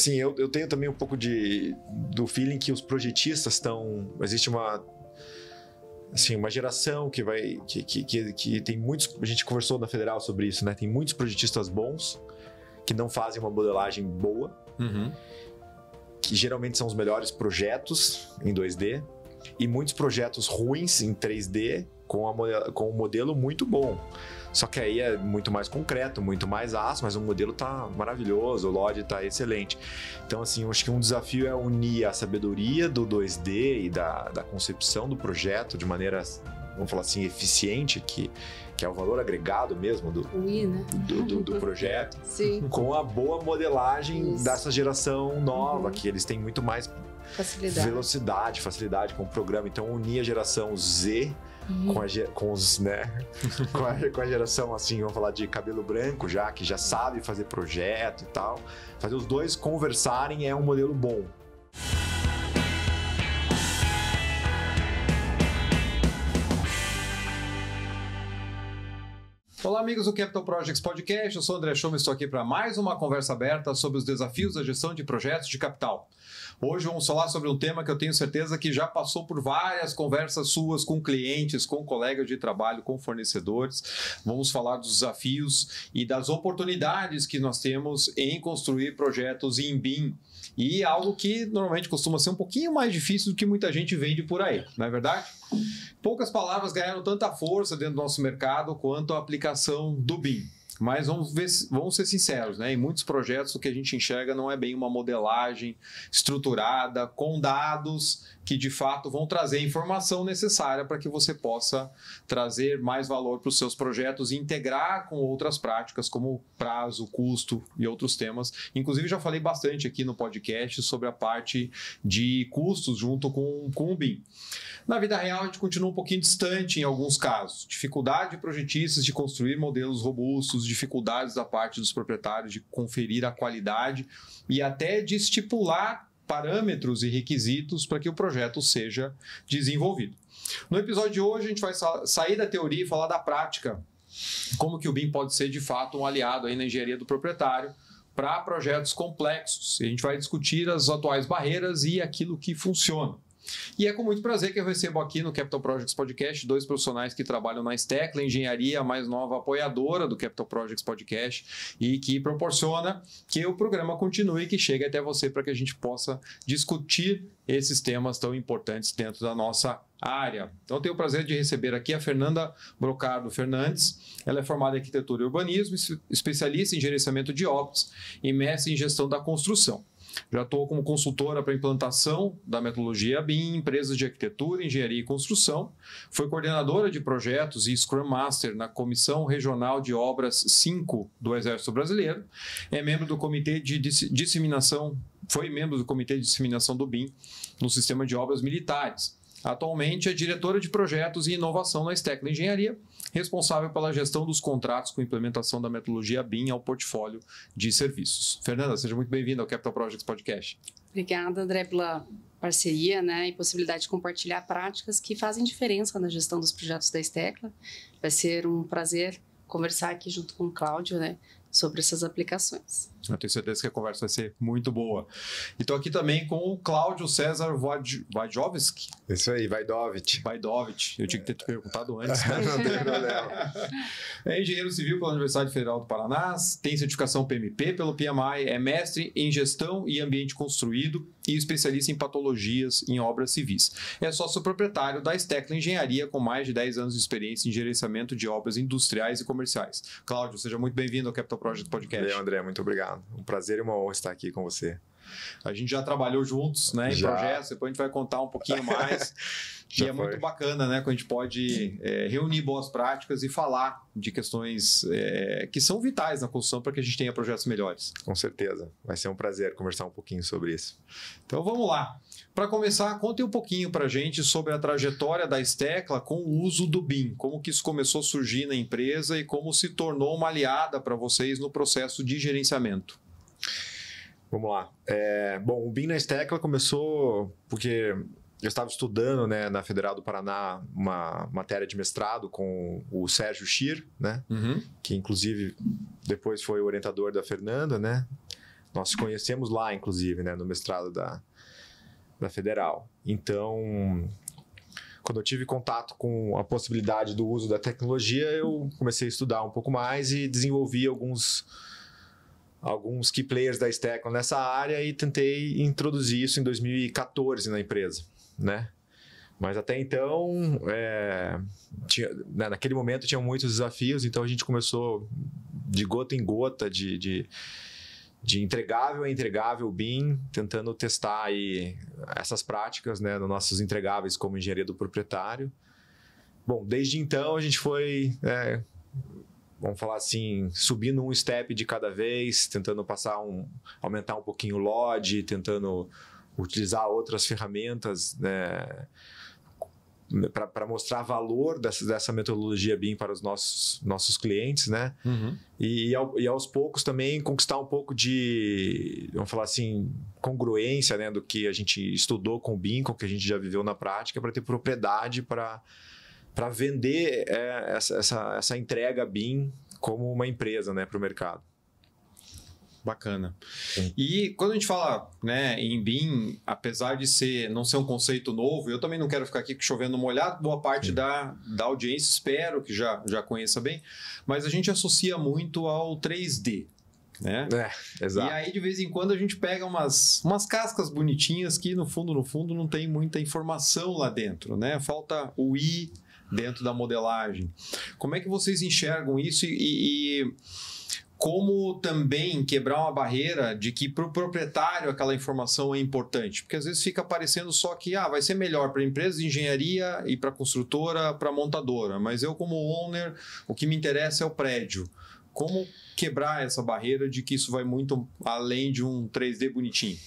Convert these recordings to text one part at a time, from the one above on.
assim, eu tenho também um pouco do feeling que os projetistas estão... Existe uma geração que tem muitos... A gente conversou na Federal sobre isso, né? Tem muitos projetistas bons que não fazem uma modelagem boa, que geralmente são os melhores projetos em 2D, e muitos projetos ruins em 3D com um modelo muito bom. Só que aí é muito mais concreto, muito mais aço, mas o modelo tá maravilhoso, o LOD tá excelente. Então, assim, eu acho que um desafio é unir a sabedoria do 2D e da concepção do projeto de maneira, vamos falar assim, eficiente, que é o valor agregado mesmo do projeto, Sim. com a boa modelagem dessa geração nova, que eles têm muito mais velocidade, facilidade com o programa. Então, unir a geração Z com a geração, assim, vamos falar de cabelo branco já, que já sabe fazer projeto e tal. Fazer os dois conversarem é um modelo bom. Olá, amigos do Capital Projects Podcast. Eu sou o André Schoma e estou aqui para mais uma conversa aberta sobre os desafios da gestão de projetos de capital. Hoje vamos falar sobre um tema que eu tenho certeza que já passou por várias conversas suas com clientes, com colegas de trabalho, com fornecedores. Vamos falar dos desafios e das oportunidades que nós temos em construir projetos em BIM. E algo que normalmente costuma ser um pouquinho mais difícil do que muita gente vende por aí, não é verdade? Poucas palavras ganharam tanta força dentro do nosso mercado quanto a aplicação do BIM. Mas vamos ser sinceros, né? Em muitos projetos o que a gente enxerga não é bem uma modelagem estruturada, com dados que de fato vão trazer a informação necessária para que você possa trazer mais valor para os seus projetos e integrar com outras práticas como prazo, custo e outros temas. Inclusive já falei bastante aqui no podcast sobre a parte de custos junto com o BIM. Na vida real a gente continua um pouquinho distante em alguns casos. Dificuldade de projetistas de construir modelos robustos, dificuldades da parte dos proprietários de conferir a qualidade e até de estipular parâmetros e requisitos para que o projeto seja desenvolvido. No episódio de hoje a gente vai sair da teoria e falar da prática, como que o BIM pode ser de fato um aliado aí na engenharia do proprietário para projetos complexos. E a gente vai discutir as atuais barreiras e aquilo que funciona. E é com muito prazer que eu recebo aqui no Capital Projects Podcast dois profissionais que trabalham na Stecla Engenharia, a mais nova apoiadora do Capital Projects Podcast e que proporciona que o programa continue e que chegue até você para que a gente possa discutir esses temas tão importantes dentro da nossa área. Então eu tenho o prazer de receber aqui a Fernanda Brocardo Fernandes. Ela é formada em Arquitetura e Urbanismo, especialista em gerenciamento de obras e mestre em gestão da construção. Já atuou como consultora para implantação da metodologia BIM em empresas de arquitetura, engenharia e construção. Foi coordenadora de projetos e Scrum Master na Comissão Regional de Obras 5 do Exército Brasileiro. É membro do Comitê de Disseminação, foi membro do Comitê de Disseminação do BIM no Sistema de Obras Militares. Atualmente é diretora de projetos e inovação na Stecla Engenharia, responsável pela gestão dos contratos com implementação da metodologia BIM ao portfólio de serviços. Fernanda, seja muito bem-vinda ao Capital Projects Podcast. Obrigada, André, pela parceria, né, e possibilidade de compartilhar práticas que fazem diferença na gestão dos projetos da Stecla. Vai ser um prazer conversar aqui junto com o Cláudio, né, sobre essas aplicações. Eu tenho certeza que a conversa vai ser muito boa. E estou aqui também com o Cláudio César Wajowski. Isso aí, Vaidovich. Eu tinha que ter te perguntado antes, né? Não tem problema. É engenheiro civil pela Universidade Federal do Paraná, tem certificação PMP pelo PMI, é mestre em gestão e ambiente construído e especialista em patologias em obras civis. É sócio proprietário da Stecla Engenharia, com mais de 10 anos de experiência em gerenciamento de obras industriais e comerciais. Cláudio, seja muito bem-vindo ao Capital Project Podcast. Valeu, André, muito obrigado. Um prazer e uma honra estar aqui com você. A gente já trabalhou juntos, né, em projetos, depois a gente vai contar um pouquinho mais. E é muito bacana, né, quando a gente pode reunir boas práticas e falar de questões que são vitais na construção para que a gente tenha projetos melhores. Com certeza. Vai ser um prazer conversar um pouquinho sobre isso. Então vamos lá. Para começar, conte um pouquinho para a gente sobre a trajetória da Stecla com o uso do BIM. Como que isso começou a surgir na empresa e como se tornou uma aliada para vocês no processo de gerenciamento. Vamos lá. Bom, o BIM na Stecla começou porque eu estava estudando, né, na Federal do Paraná uma matéria de mestrado com o Sérgio Schir, né, que inclusive depois foi o orientador da Fernanda, né, Nós nos conhecemos lá, inclusive, né, no mestrado da Federal. Então, quando eu tive contato com a possibilidade do uso da tecnologia, eu comecei a estudar um pouco mais e desenvolvi alguns key players da Stecla nessa área e tentei introduzir isso em 2014 na empresa, né? Mas até então, naquele momento tinha muitos desafios, então a gente começou de gota em gota, de entregável a entregável BIM, tentando testar aí essas práticas, né, nos nossos entregáveis como engenharia do proprietário. Bom, desde então a gente foi, vamos falar assim, subindo um step de cada vez, tentando aumentar um pouquinho o LOD, tentando utilizar outras ferramentas, né, para mostrar valor dessa metodologia BIM para os nossos clientes, né? Uhum. E aos poucos também conquistar um pouco de, vamos falar assim, congruência, né, do que a gente estudou com o BIM, com o que a gente já viveu na prática, para ter propriedade para vender essa entrega BIM como uma empresa, né, para o mercado. Bacana. E quando a gente fala, né, em BIM, apesar de não ser um conceito novo, eu também não quero ficar aqui chovendo molhado, boa parte da audiência espero que já conheça bem, mas a gente associa muito ao 3D. Né? Exato. E aí, de vez em quando, a gente pega umas cascas bonitinhas que, no fundo, não tem muita informação lá dentro, né? Falta o I dentro da modelagem. Como é que vocês enxergam isso e como também quebrar uma barreira de que para o proprietário aquela informação é importante? Porque às vezes fica parecendo só que vai ser melhor para a empresa de engenharia e para a construtora, para a montadora, mas eu como owner, o que me interessa é o prédio. Como quebrar essa barreira de que isso vai muito além de um 3D bonitinho?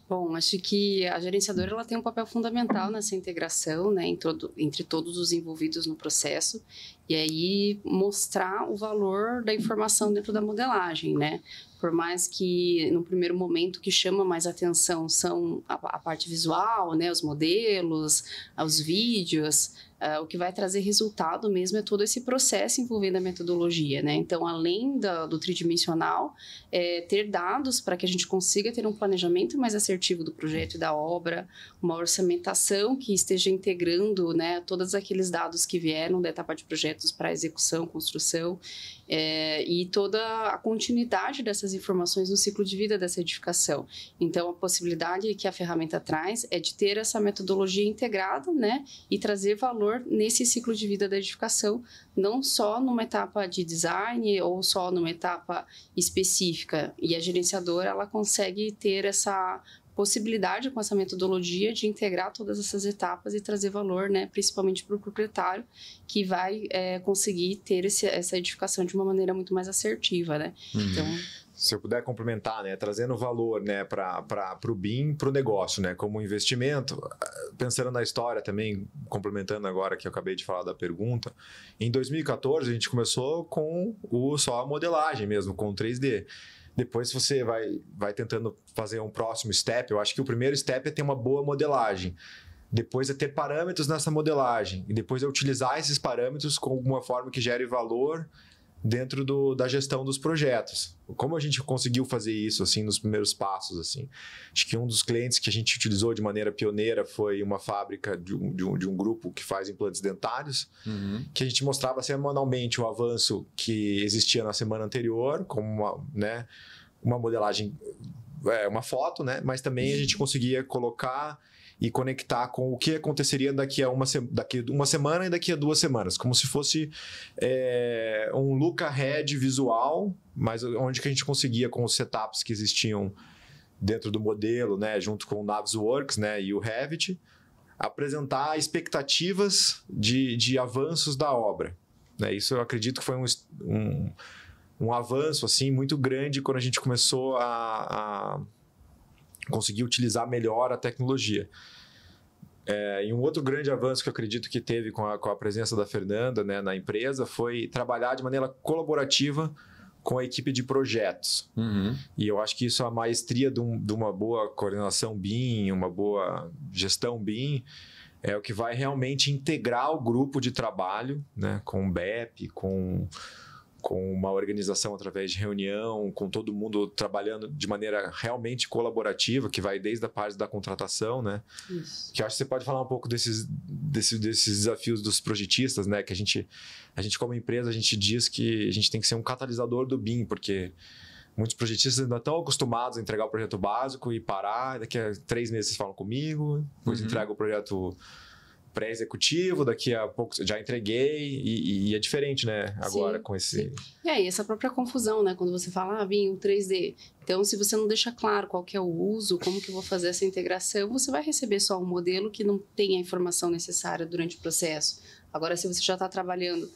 Bom, acho que a gerenciadora ela tem um papel fundamental nessa integração, né, entre todos os envolvidos no processo, e aí mostrar o valor da informação dentro da modelagem, né? Por mais que no primeiro momento o que chama mais atenção são a parte visual, né, os modelos, os vídeos, o que vai trazer resultado mesmo é todo esse processo envolvendo a metodologia, né? Então, além do tridimensional, ter dados para que a gente consiga ter um planejamento mais assertivo do projeto e da obra, uma orçamentação que esteja integrando, né, todos aqueles dados que vieram da etapa de projetos para execução, construção, e toda a continuidade dessas informações no ciclo de vida dessa edificação. Então, a possibilidade que a ferramenta traz é de ter essa metodologia integrada, né, e trazer valor nesse ciclo de vida da edificação, não só numa etapa de design ou só numa etapa específica. E a gerenciadora, ela consegue ter essa possibilidade com essa metodologia de integrar todas essas etapas e trazer valor, né, principalmente para o proprietário, que vai conseguir ter essa edificação de uma maneira muito mais assertiva, né? Então, se eu puder complementar, né, trazendo valor, né, para o BIM, para o negócio, né, como investimento, pensando na história também, complementando agora que eu acabei de falar da pergunta, em 2014 a gente começou com só a modelagem mesmo, com o 3D. Depois você vai tentando fazer um próximo step. Eu acho que o primeiro step é ter uma boa modelagem. Depois é ter parâmetros nessa modelagem. E depois é utilizar esses parâmetros com alguma forma que gere valor dentro da gestão dos projetos. Como a gente conseguiu fazer isso assim nos primeiros passos? Assim? Acho que um dos clientes que a gente utilizou de maneira pioneira foi uma fábrica de um grupo que faz implantes dentários, que a gente mostrava semanalmente o avanço que existia na semana anterior, como uma modelagem, uma foto, né? Mas também a gente conseguia colocar e conectar com o que aconteceria daqui a uma semana e daqui a 2 semanas, como se fosse um look ahead visual, mas onde que a gente conseguia, com os setups que existiam dentro do modelo, né, junto com o Navisworks, né, e o Revit, apresentar expectativas de avanços da obra. Né? Isso eu acredito que foi um avanço assim, muito grande quando a gente começou a conseguir utilizar melhor a tecnologia. E um outro grande avanço que eu acredito que teve com a presença da Fernanda, né, na empresa foi trabalhar de maneira colaborativa com a equipe de projetos. E eu acho que isso é a maestria de uma boa coordenação BIM, uma boa gestão BIM, é o que vai realmente integrar o grupo de trabalho, né, com o BEP, com com uma organização através de reunião, com todo mundo trabalhando de maneira realmente colaborativa, que vai desde a parte da contratação, né? Isso. Que eu acho que você pode falar um pouco desses desafios dos projetistas, né? Que a gente como empresa, a gente diz que a gente tem que ser um catalisador do BIM, porque muitos projetistas ainda estão acostumados a entregar o projeto básico e parar, daqui a 3 meses vocês falam comigo, depois entrega o projeto pré-executivo, daqui a pouco já entreguei, e é diferente, né, agora com esse... Sim. E essa própria confusão, né, quando você fala, BIM, 3D, então se você não deixa claro qual que é o uso, como que eu vou fazer essa integração, você vai receber só um modelo que não tem a informação necessária durante o processo. Agora, se você já está trabalhando,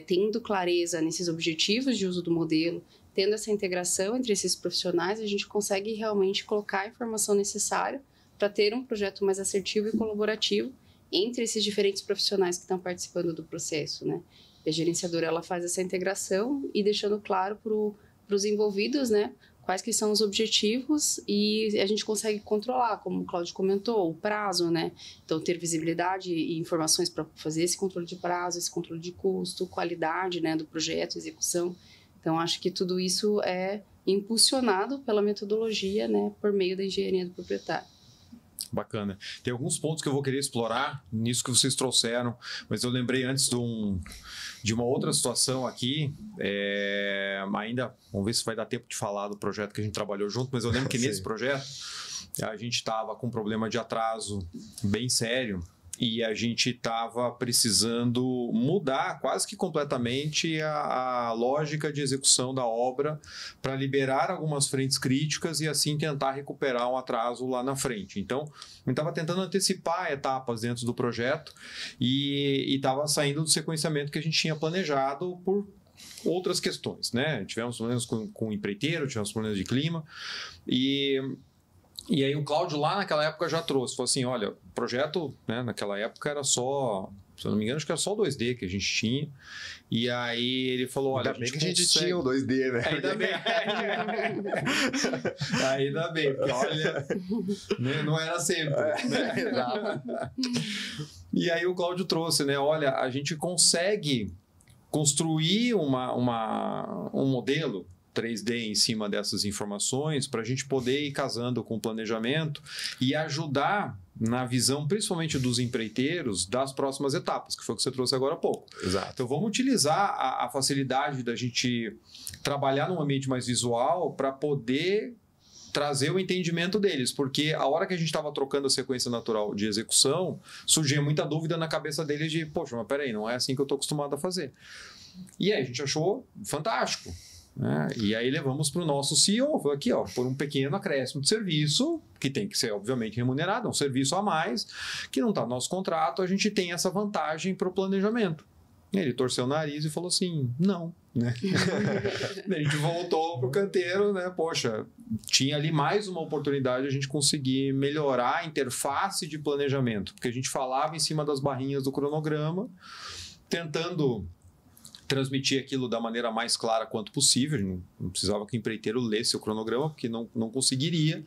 tendo clareza nesses objetivos de uso do modelo, tendo essa integração entre esses profissionais, a gente consegue realmente colocar a informação necessária para ter um projeto mais assertivo e colaborativo entre esses diferentes profissionais que estão participando do processo, né? E a gerenciadora, ela faz essa integração e deixando claro para os envolvidos, né, quais que são os objetivos, e a gente consegue controlar, como o Cláudio comentou, o prazo, né? Então, ter visibilidade e informações para fazer esse controle de prazo, esse controle de custo, qualidade, né, do projeto, execução. Então, acho que tudo isso é impulsionado pela metodologia, né, por meio da engenharia do proprietário. Bacana. Tem alguns pontos que eu vou querer explorar nisso que vocês trouxeram, mas eu lembrei antes de uma outra situação aqui, ainda, vamos ver se vai dar tempo de falar do projeto que a gente trabalhou junto, mas eu lembro que nesse projeto a gente estava com um problema de atraso bem sério, e a gente estava precisando mudar quase que completamente a lógica de execução da obra para liberar algumas frentes críticas e assim tentar recuperar um atraso lá na frente. Então, eu estava tentando antecipar etapas dentro do projeto e estava saindo do sequenciamento que a gente tinha planejado por outras questões, né? Tivemos problemas com o empreiteiro, tivemos problemas de clima E aí o Cláudio lá naquela época já trouxe, falou assim, olha, o projeto, né, naquela época era só, se eu não me engano, acho que era só o 2D que a gente tinha. E aí ele falou, olha, ainda bem que a gente tinha o 2D, né? Ainda bem. Ainda bem, porque olha, né, não era sempre. Né? Exato. E aí o Cláudio trouxe, né, olha, a gente consegue construir um modelo 3D em cima dessas informações para a gente poder ir casando com o planejamento e ajudar na visão, principalmente dos empreiteiros, das próximas etapas, que foi o que você trouxe agora há pouco. Exato. Então vamos utilizar a facilidade da gente trabalhar num ambiente mais visual para poder trazer o entendimento deles, porque a hora que a gente estava trocando a sequência natural de execução, surgia muita dúvida na cabeça deles de, poxa, mas peraí, não é assim que eu estou acostumado a fazer. E aí a gente achou fantástico. E aí levamos para o nosso CEO, falou aqui, ó, por um pequeno acréscimo de serviço, que tem que ser obviamente remunerado, é um serviço a mais, que não está no nosso contrato, a gente tem essa vantagem para o planejamento. Ele torceu o nariz e falou assim, não, né? A gente voltou para o canteiro, né? Poxa, tinha ali mais uma oportunidade de a gente conseguir melhorar a interface de planejamento, porque a gente falava em cima das barrinhas do cronograma, tentando transmitir aquilo da maneira mais clara quanto possível. Não precisava que o empreiteiro lesse o cronograma, porque não conseguiria,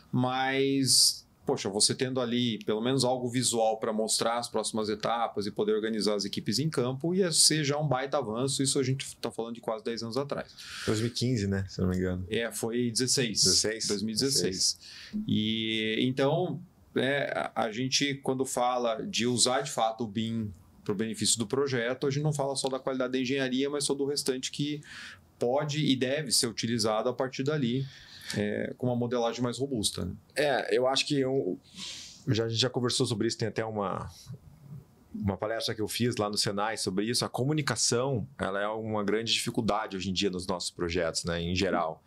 mas, poxa, você tendo ali pelo menos algo visual para mostrar as próximas etapas e poder organizar as equipes em campo, ia ser já um baita avanço. Isso a gente está falando de quase 10 anos atrás. 2015, né? Se eu não me engano. Foi 2016. E então, a gente, quando fala de usar de fato o BIM para o benefício do projeto, a gente não fala só da qualidade da engenharia, mas todo o restante que pode e deve ser utilizado a partir dali com uma modelagem mais robusta. Né? Eu acho que a gente já conversou sobre isso, tem até uma palestra que eu fiz lá no Senai sobre isso. A comunicação, ela é uma grande dificuldade hoje em dia nos nossos projetos, né, em geral.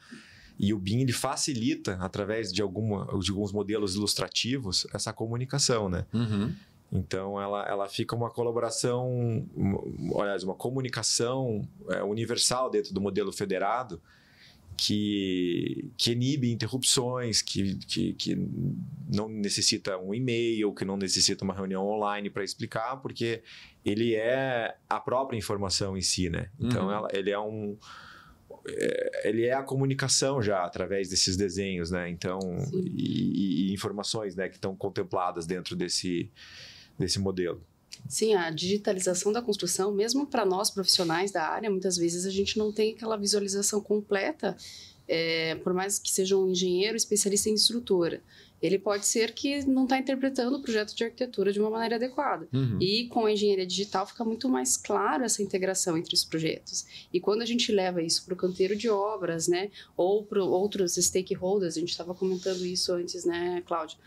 E o BIM, ele facilita, através de alguns modelos ilustrativos, essa comunicação, né? Uhum. Então, ela fica uma colaboração, uma comunicação universal dentro do modelo federado que inibe interrupções, que não necessita um e-mail, que não necessita uma reunião online para explicar, porque ele é a própria informação em si, né? Então, ele é a comunicação já através desses desenhos, né? Então, e informações, né, que estão contempladas dentro desse modelo. Sim, a digitalização da construção, mesmo para nós profissionais da área, muitas vezes a gente não tem aquela visualização completa, por mais que seja um engenheiro especialista em estrutura. Ele pode ser que não está interpretando o projeto de arquitetura de uma maneira adequada. E com a engenharia digital fica muito mais claro essa integração entre os projetos. E quando a gente leva isso para o canteiro de obras, né, ou para outros stakeholders, a gente estava comentando isso antes, né, Cláudio?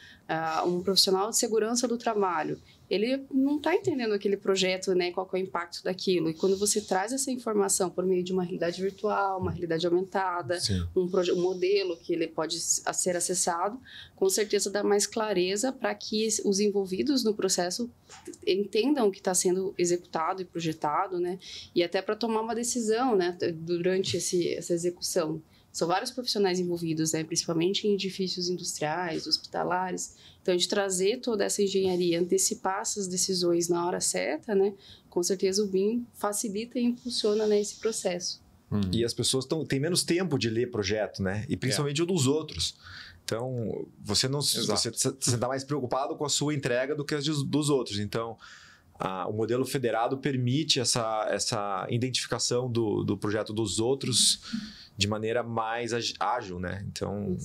Um profissional de segurança do trabalho, ele não está entendendo aquele projeto, né, qual que é o impacto daquilo. E quando você traz essa informação por meio de uma realidade virtual, uma realidade aumentada, um modelo que ele pode ser acessado, com certeza dá mais clareza para que os envolvidos no processo entendam o que está sendo executado e projetado, né, e até para tomar uma decisão, né, durante essa execução. São vários profissionais envolvidos, né, principalmente em edifícios industriais, hospitalares. Então, de trazer toda essa engenharia, antecipar essas decisões na hora certa, né, com certeza o BIM facilita e impulsiona, né, esse processo. E as pessoas têm menos tempo de ler projeto, né? E principalmente o dos outros. Então, você está mais preocupado com a sua entrega do que as dos outros. Então, o modelo federado permite essa identificação do projeto dos outros de maneira mais ágil, né? Então,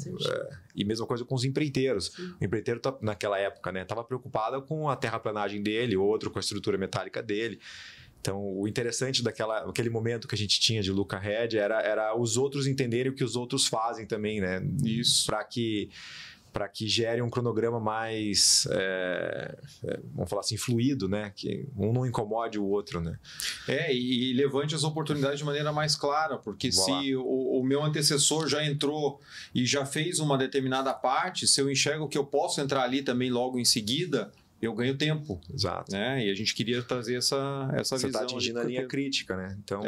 e mesma coisa com os empreiteiros. O empreiteiro, naquela época, né, estava preocupado com a terraplanagem dele, outro com a estrutura metálica dele. Então, o interessante daquele momento que a gente tinha de Luca Red era os outros entenderem o que os outros fazem também, né? Isso. Para que gere um cronograma mais, vamos falar assim, fluido, né? Que um não incomode o outro, né? E levante as oportunidades de maneira mais clara, porque se o meu antecessor já entrou e já fez uma determinada parte, se eu enxergo que eu posso entrar ali também logo em seguida, eu ganho tempo. Exato. Né? E a gente queria trazer essa visão. Você está atingindo a linha crítica, né? Então,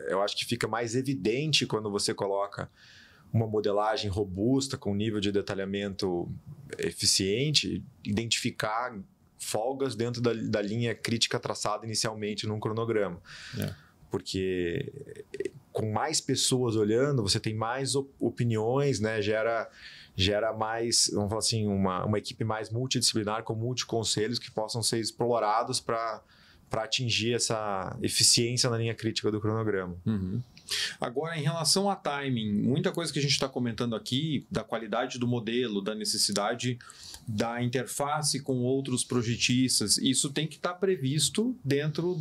eu acho que fica mais evidente quando você coloca uma modelagem robusta, com nível de detalhamento eficiente, identificar folgas dentro da linha crítica traçada inicialmente num cronograma. Porque com mais pessoas olhando, você tem mais opiniões, né? Gera mais, vamos falar assim, uma equipe mais multidisciplinar, com multiconselhos que possam ser explorados para atingir essa eficiência na linha crítica do cronograma. Agora, em relação a timing, muita coisa que a gente está comentando aqui, da qualidade do modelo, da necessidade da interface com outros projetistas, isso tem que estar previsto dentro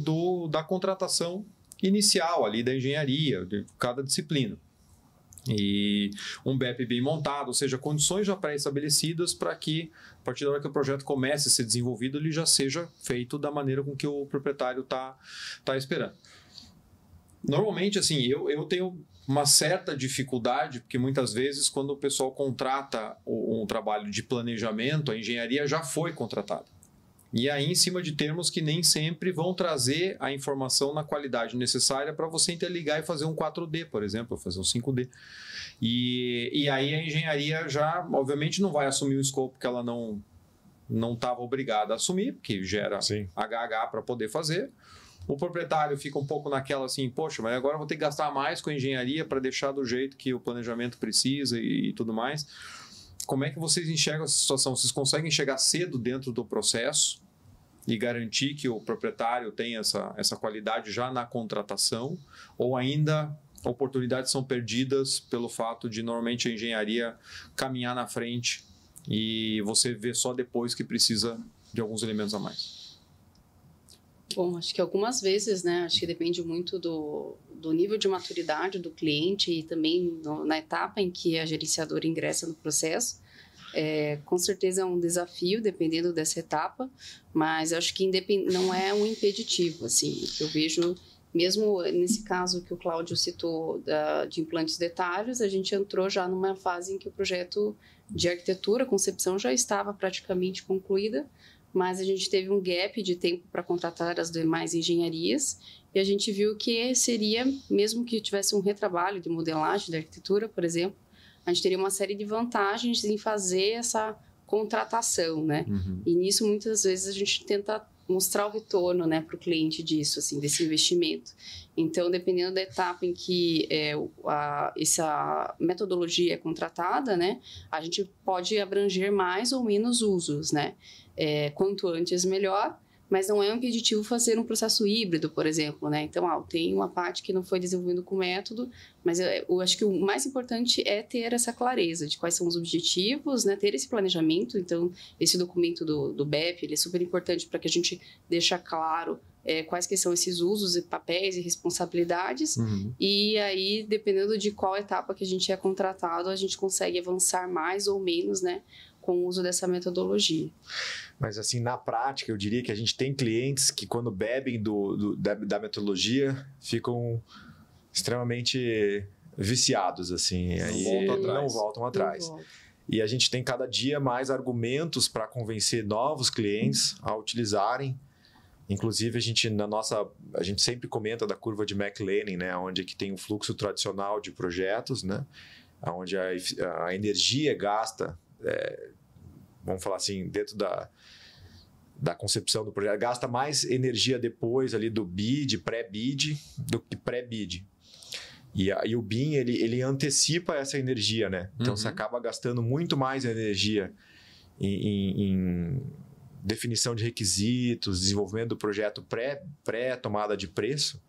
da contratação inicial ali da engenharia, de cada disciplina. E um BEP bem montado, ou seja, condições já pré-estabelecidas para que, a partir da hora que o projeto comece a ser desenvolvido, ele já seja feito da maneira com que o proprietário está esperando. Normalmente, assim, eu tenho uma certa dificuldade, porque muitas vezes, quando o pessoal contrata um trabalho de planejamento, a engenharia já foi contratada. E aí, em cima de termos que nem sempre vão trazer a informação na qualidade necessária para você interligar e fazer um 4D, por exemplo, fazer um 5D. E aí a engenharia já, obviamente, não vai assumir o escopo que ela não estava obrigada a assumir, porque gera HH para poder fazer. O proprietário fica um pouco naquela assim, poxa, mas agora eu vou ter que gastar mais com a engenharia para deixar do jeito que o planejamento precisa e tudo mais. Como é que vocês enxergam essa situação? Vocês conseguem chegar cedo dentro do processo e garantir que o proprietário tenha essa qualidade já na contratação? Ou ainda oportunidades são perdidas pelo fato de normalmente a engenharia caminhar na frente e você vê só depois que precisa de alguns elementos a mais? Bom, acho que algumas vezes, né? Acho que depende muito do nível de maturidade do cliente e também na etapa em que a gerenciadora ingressa no processo. Com certeza é um desafio, dependendo dessa etapa, mas acho que não é um impeditivo, assim. Eu vejo, mesmo nesse caso que o Cláudio citou de implantes detalhes, a gente entrou já numa fase em que o projeto de arquitetura, concepção, já estava praticamente concluída, mas a gente teve um gap de tempo para contratar as demais engenharias e a gente viu que seria, mesmo que tivesse um retrabalho de modelagem da arquitetura, por exemplo, a gente teria uma série de vantagens em fazer essa contratação, né? E nisso, muitas vezes, a gente tenta mostrar o retorno, né, para o cliente disso, assim, desse investimento. Então, dependendo da etapa em que essa metodologia é contratada, né, a gente pode abranger mais ou menos usos, né? Quanto antes, melhor, mas não é um impeditivo fazer um processo híbrido, por exemplo, né? Então, tem uma parte que não foi desenvolvida com método, mas eu acho que o mais importante é ter essa clareza de quais são os objetivos, né? Ter esse planejamento. Então, esse documento do BEP, ele é super importante para que a gente deixe claro quais que são esses usos e papéis e responsabilidades. E aí, dependendo de qual etapa que a gente é contratado, a gente consegue avançar mais ou menos, né, com o uso dessa metodologia. Mas assim, na prática, eu diria que a gente tem clientes que quando bebem da metodologia, ficam extremamente viciados, assim, não voltam atrás. E a gente tem cada dia mais argumentos para convencer novos clientes a utilizarem. Inclusive, a gente sempre comenta da curva de McLennan, né, onde que tem um fluxo tradicional de projetos, né, onde a energia gasta, vamos falar assim, dentro da concepção do projeto, gasta mais energia depois ali do bid, pré-bid, do que pré-bid. E o BIM, ele antecipa essa energia, né? Então, você acaba gastando muito mais energia em definição de requisitos, desenvolvimento do projeto pré-tomada de preço,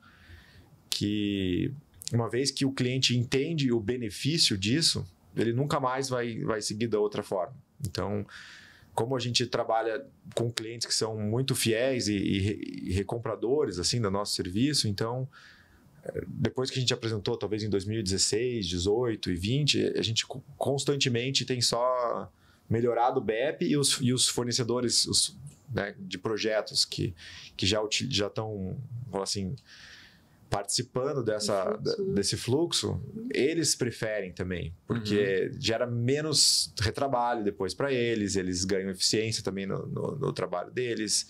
que uma vez que o cliente entende o benefício disso, ele nunca mais vai seguir da outra forma. Então, como a gente trabalha com clientes que são muito fiéis e recompradores assim, do nosso serviço, então, depois que a gente apresentou, talvez em 2016, 18 e 20, a gente constantemente tem só melhorado o BEP e os fornecedores né, de projetos que já estão, assim, participando desse fluxo, eles preferem também, porque gera menos retrabalho depois para eles ganham eficiência também no trabalho deles.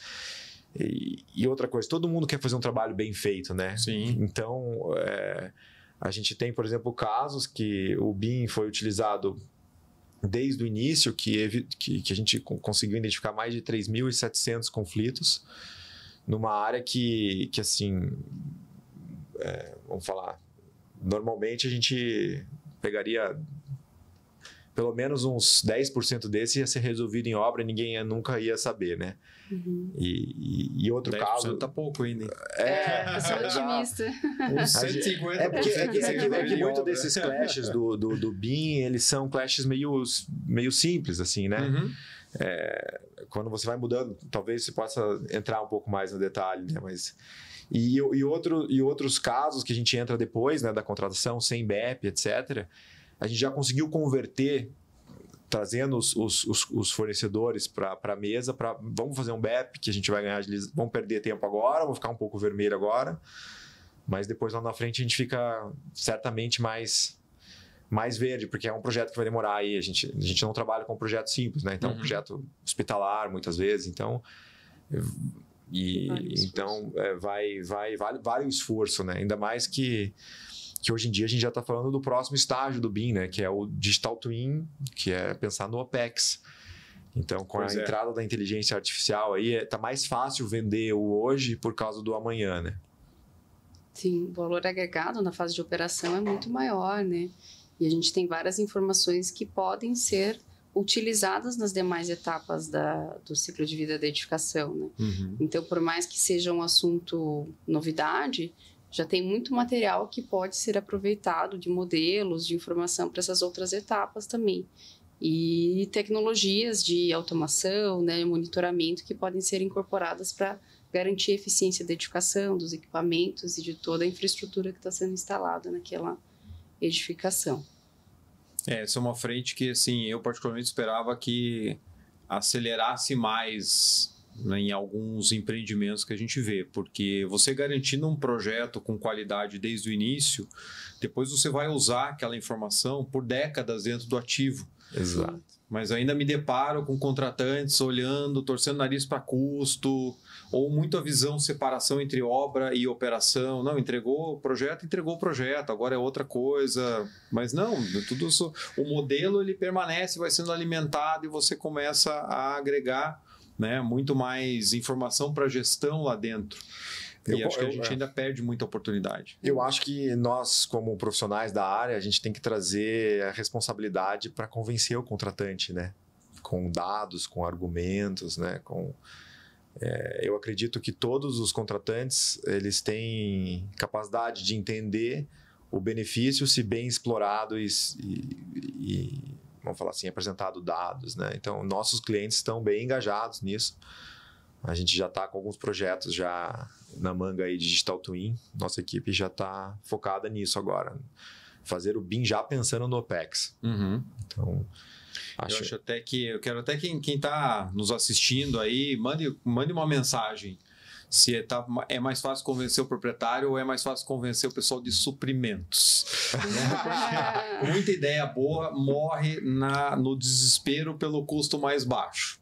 E outra coisa, todo mundo quer fazer um trabalho bem feito, né? Sim. Então, a gente tem, por exemplo, casos que o BIM foi utilizado desde o início, que a gente conseguiu identificar mais de 3.700 conflitos numa área que assim, vamos falar, normalmente a gente pegaria pelo menos uns 10% desse ia ser resolvido em obra e ninguém nunca ia saber, né? E outro 10% caso... tá pouco ainda. Eu sou otimista. Uns 150%. É que muito desses clashes do BIM, eles são clashes meio simples, assim, né? Quando você vai mudando, talvez você possa entrar um pouco mais no detalhe, né? Mas... E outros casos que a gente entra depois, né, da contratação, sem BEP, etc., a gente já conseguiu converter, trazendo os fornecedores para a mesa, vamos fazer um BEP que a gente vai ganhar, vamos perder tempo agora, vamos ficar um pouco vermelho agora, mas depois lá na frente a gente fica certamente mais verde, porque é um projeto que vai demorar aí, a gente não trabalha com um projeto simples, né? Então, um projeto hospitalar muitas vezes, então... vale o esforço, né? Ainda mais que hoje em dia a gente já está falando do próximo estágio do BIM, né? Que é o Digital Twin, que é pensar no OPEX. Então, com a entrada da inteligência artificial aí, está mais fácil vender o hoje por causa do amanhã, né? Sim, o valor agregado na fase de operação é muito maior, né? E a gente tem várias informações que podem ser utilizadas nas demais etapas do ciclo de vida da edificação, né? Então, por mais que seja um assunto novidade, já tem muito material que pode ser aproveitado de modelos, de informação para essas outras etapas também. E tecnologias de automação, né, monitoramento que podem ser incorporadas para garantir a eficiência da edificação, dos equipamentos e de toda a infraestrutura que está sendo instalada naquela edificação. Essa é uma frente que, assim, eu particularmente esperava que acelerasse mais, né, em alguns empreendimentos que a gente vê, porque você garantindo um projeto com qualidade desde o início, depois você vai usar aquela informação por décadas dentro do ativo. Exato. Mas ainda me deparo com contratantes olhando, torcendo o nariz para custo, ou muito a visão separação entre obra e operação. Não, entregou o projeto, agora é outra coisa. Mas não, tudo isso, o modelo ele permanece, vai sendo alimentado e você começa a agregar, né, muito mais informação para gestão lá dentro. E acho que a gente ainda perde muita oportunidade. Eu acho que nós, como profissionais da área, a gente tem que trazer a responsabilidade para convencer o contratante, né? Com dados, com argumentos, né? Eu acredito que todos os contratantes eles têm capacidade de entender o benefício se bem explorado e vamos falar assim, apresentado dados, né? Então, nossos clientes estão bem engajados nisso. A gente já está com alguns projetos já na manga aí de Digital Twin. Nossa equipe já está focada nisso agora. Fazer o BIM já pensando no OPEX. Então, eu quero até quem está nos assistindo aí, mande uma mensagem. Se é mais fácil convencer o proprietário ou é mais fácil convencer o pessoal de suprimentos. Muita ideia boa morre no desespero pelo custo mais baixo.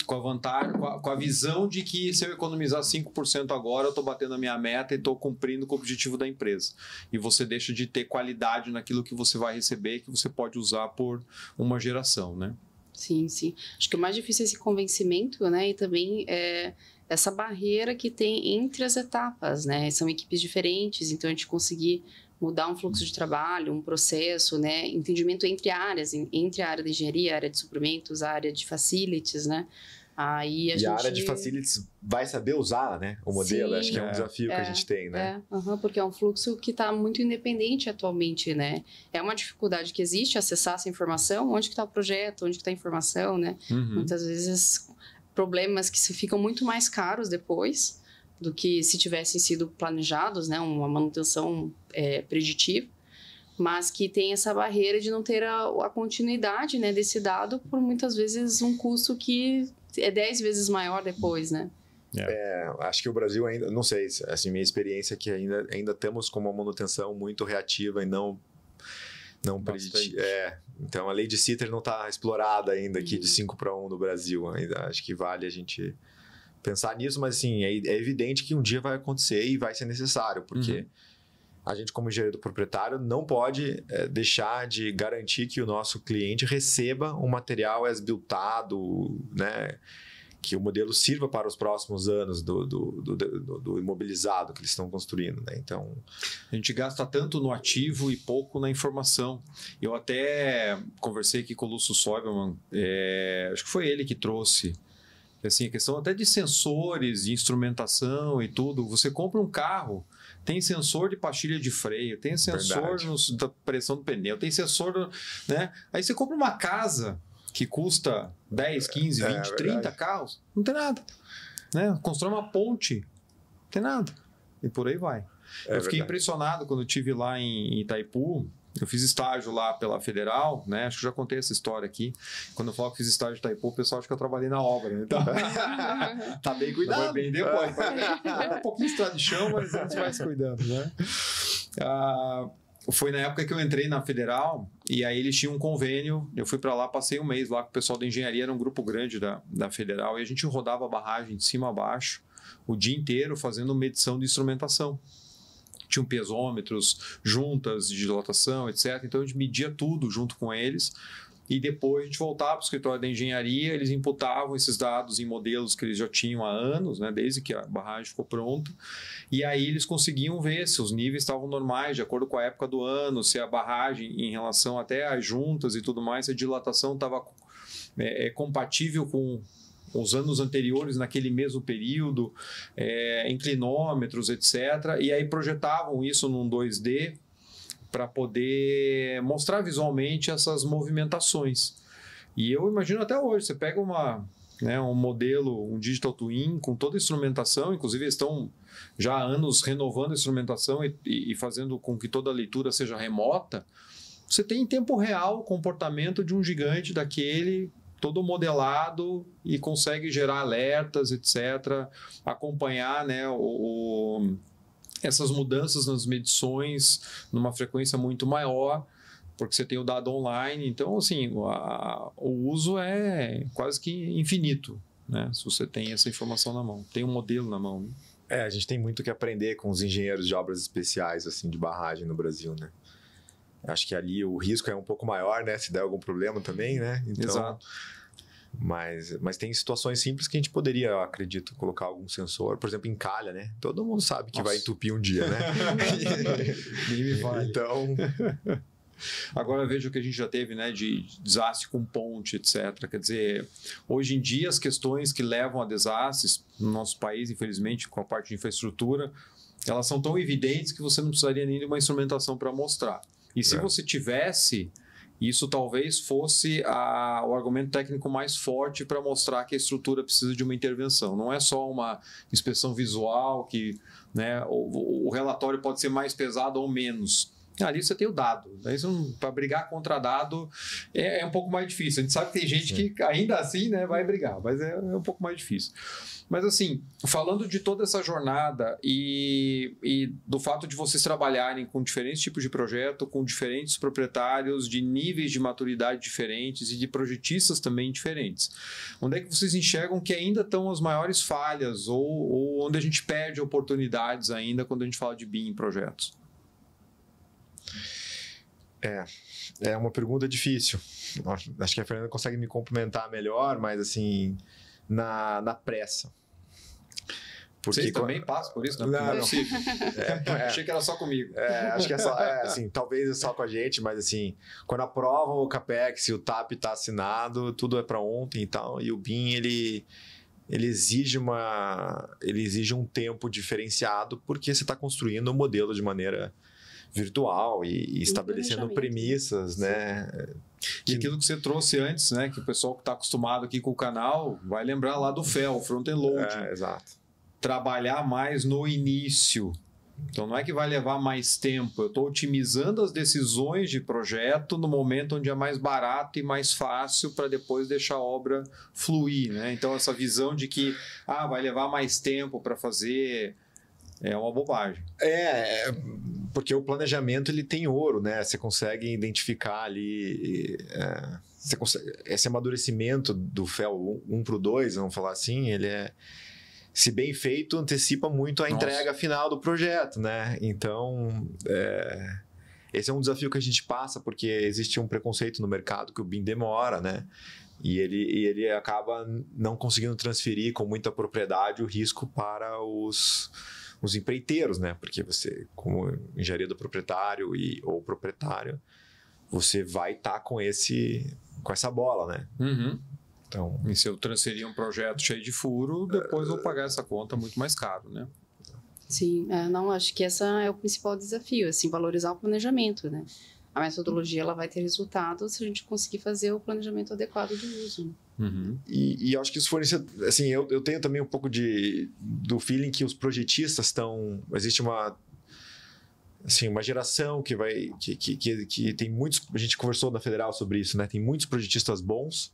Com a vantagem, com a visão de que se eu economizar 5% agora, eu estou batendo a minha meta e estou cumprindo com o objetivo da empresa. E você deixa de ter qualidade naquilo que você vai receber, que você pode usar por uma geração, né? Sim, sim. Acho que o mais difícil é esse convencimento, né? E também essa barreira que tem entre as etapas, né? São equipes diferentes, então a gente conseguir mudar um fluxo de trabalho, um processo, né? Entendimento entre áreas, entre a área de engenharia, a área de suprimentos, a área de facilities, né? Aí a área de facilities vai saber usar, né? O modelo, sim, acho que é um desafio que a gente tem, né? Porque é um fluxo que está muito independente atualmente, né? É uma dificuldade que existe acessar essa informação, onde que está o projeto, onde que está a informação, né? Muitas vezes problemas que se ficam muito mais caros depois do que se tivessem sido planejados, né? Uma manutenção preditiva, mas que tem essa barreira de não ter a continuidade, né, desse dado por muitas vezes um custo que é 10 vezes maior depois, né? Acho que o Brasil ainda, não sei, assim, minha experiência é que ainda estamos com uma manutenção muito reativa e não preditiva. Então a lei de Sitter não está explorada ainda aqui de 5-1 no Brasil. Ainda acho que vale a gente pensar nisso, mas assim, é evidente que um dia vai acontecer e vai ser necessário, porque a gente, como engenheiro proprietário, não pode deixar de garantir que o nosso cliente receba um material as-builtado, né? Que o modelo sirva para os próximos anos do imobilizado que eles estão construindo, né? Então, a gente gasta tanto no ativo e pouco na informação. Eu até conversei aqui com o Lúcio Soberman, acho que foi ele que trouxe, assim, a questão até de sensores, de instrumentação e tudo. Você compra um carro, tem sensor de pastilha de freio, tem sensor da pressão do pneu, tem sensor, né? Aí você compra uma casa que custa 10, 15, 20, 30 carros, não tem nada, né? Constrói uma ponte, não tem nada. E por aí vai. Eu fiquei impressionado quando eu estive lá em Itaipu. Eu fiz estágio lá pela Federal, né? Acho que já contei essa história aqui. Quando eu falo que fiz estágio em Itaipu, o pessoal acha que eu trabalhei na obra, né? Então, tá bem cuidado. Foi bem depois. Um pouquinho de estrada de chão, mas a gente vai se cuidando, né? Foi na época que eu entrei na Federal e aí eles tinham um convênio. Eu fui para lá, passei um mês lá com o pessoal da engenharia, era um grupo grande da Federal, e a gente rodava a barragem de cima a baixo o dia inteiro fazendo medição de instrumentação. Tinham pesômetros, juntas de dilatação, etc. Então a gente media tudo junto com eles. E depois a gente voltava para o escritório da engenharia, eles imputavam esses dados em modelos que eles já tinham há anos, né, desde que a barragem ficou pronta, e aí eles conseguiam ver se os níveis estavam normais, de acordo com a época do ano, se a barragem, em relação até às juntas e tudo mais, se a dilatação estava compatível com os anos anteriores naquele mesmo período, inclinômetros, etc. E aí projetavam isso num 2D, para poder mostrar visualmente essas movimentações. E eu imagino até hoje, você pega um modelo, um Digital Twin, com toda a instrumentação, inclusive eles estão já há anos renovando a instrumentação e fazendo com que toda a leitura seja remota, você tem em tempo real o comportamento de um gigante daquele, todo modelado, e consegue gerar alertas, etc., acompanhar, né, essas mudanças nas medições numa frequência muito maior, porque você tem o dado online. Então, assim, o uso é quase que infinito, né? Se você tem essa informação na mão, tem um modelo na mão, né? A gente tem muito que aprender com os engenheiros de obras especiais, assim, de barragem no Brasil, né? Acho que ali o risco é um pouco maior, né? Se der algum problema também, né? Então, exato. Mas tem situações simples que a gente poderia, eu acredito, colocar algum sensor. Por exemplo, em calha, né? Todo mundo sabe que vai entupir um dia, né? Nem me vale. Então, Agora veja o que a gente já teve, né, de desastre com ponte, etc. Quer dizer, hoje em dia as questões que levam a desastres no nosso país, infelizmente, com a parte de infraestrutura, elas são tão evidentes que você não precisaria nem de uma instrumentação para mostrar. E se você tivesse, isso talvez fosse o argumento técnico mais forte para mostrar que a estrutura precisa de uma intervenção. Não é só uma inspeção visual que, né, o relatório pode ser mais pesado ou menos. Ali você tem o dado. Para brigar contra dado é um pouco mais difícil. A gente sabe que tem gente que ainda assim, né, vai brigar, mas é um pouco mais difícil. Mas assim, falando de toda essa jornada e do fato de vocês trabalharem com diferentes tipos de projeto, com diferentes proprietários, de níveis de maturidade diferentes e de projetistas também diferentes, onde é que vocês enxergam que ainda estão as maiores falhas ou onde a gente perde oportunidades ainda quando a gente fala de BIM em projetos? É uma pergunta difícil. Acho que a Fernanda consegue me complementar melhor, mas assim, na pressa. Porque vocês também passam por isso? Não é possível. Achei que era só comigo. Acho que é só, assim, talvez é só com a gente, mas assim, quando aprovam o CAPEX e o TAP está assinado, tudo é para ontem e tal, e o BIM, ele exige um tempo diferenciado, porque você está construindo um modelo de maneira virtual e estabelecendo premissas, né? E aquilo que você trouxe antes, né? Que o pessoal que está acostumado aqui com o canal vai lembrar lá do FEL, Front-End Loading. Exato. Trabalhar mais no início. Então não é que vai levar mais tempo, eu estou otimizando as decisões de projeto no momento onde é mais barato e mais fácil para depois deixar a obra fluir, né? Então essa visão de que vai levar mais tempo para fazer é uma bobagem. Porque o planejamento ele tem ouro, né? Você consegue identificar ali, esse amadurecimento do FEL 1 para o 2, vamos falar assim, ele se bem feito, antecipa muito a entrega final do projeto, né? Então, esse é um desafio que a gente passa, porque existe um preconceito no mercado que o BIM demora, né? E ele acaba não conseguindo transferir com muita propriedade o risco para os empreiteiros, né? Porque você, como engenharia do proprietário ou proprietário, você vai estar com essa bola, né? Uhum. Então, e se eu transferir um projeto cheio de furo, depois vou pagar essa conta muito mais caro, né? Sim, não, acho que esse é o principal desafio, assim, valorizar o planejamento, né? A metodologia ela vai ter resultado se a gente conseguir fazer o planejamento adequado de uso. Né? Uhum. E acho que os fornecedores, assim, eu tenho também um pouco do feeling que os projetistas existe uma geração que tem muitos, a gente conversou na Federal sobre isso, né? Tem muitos projetistas bons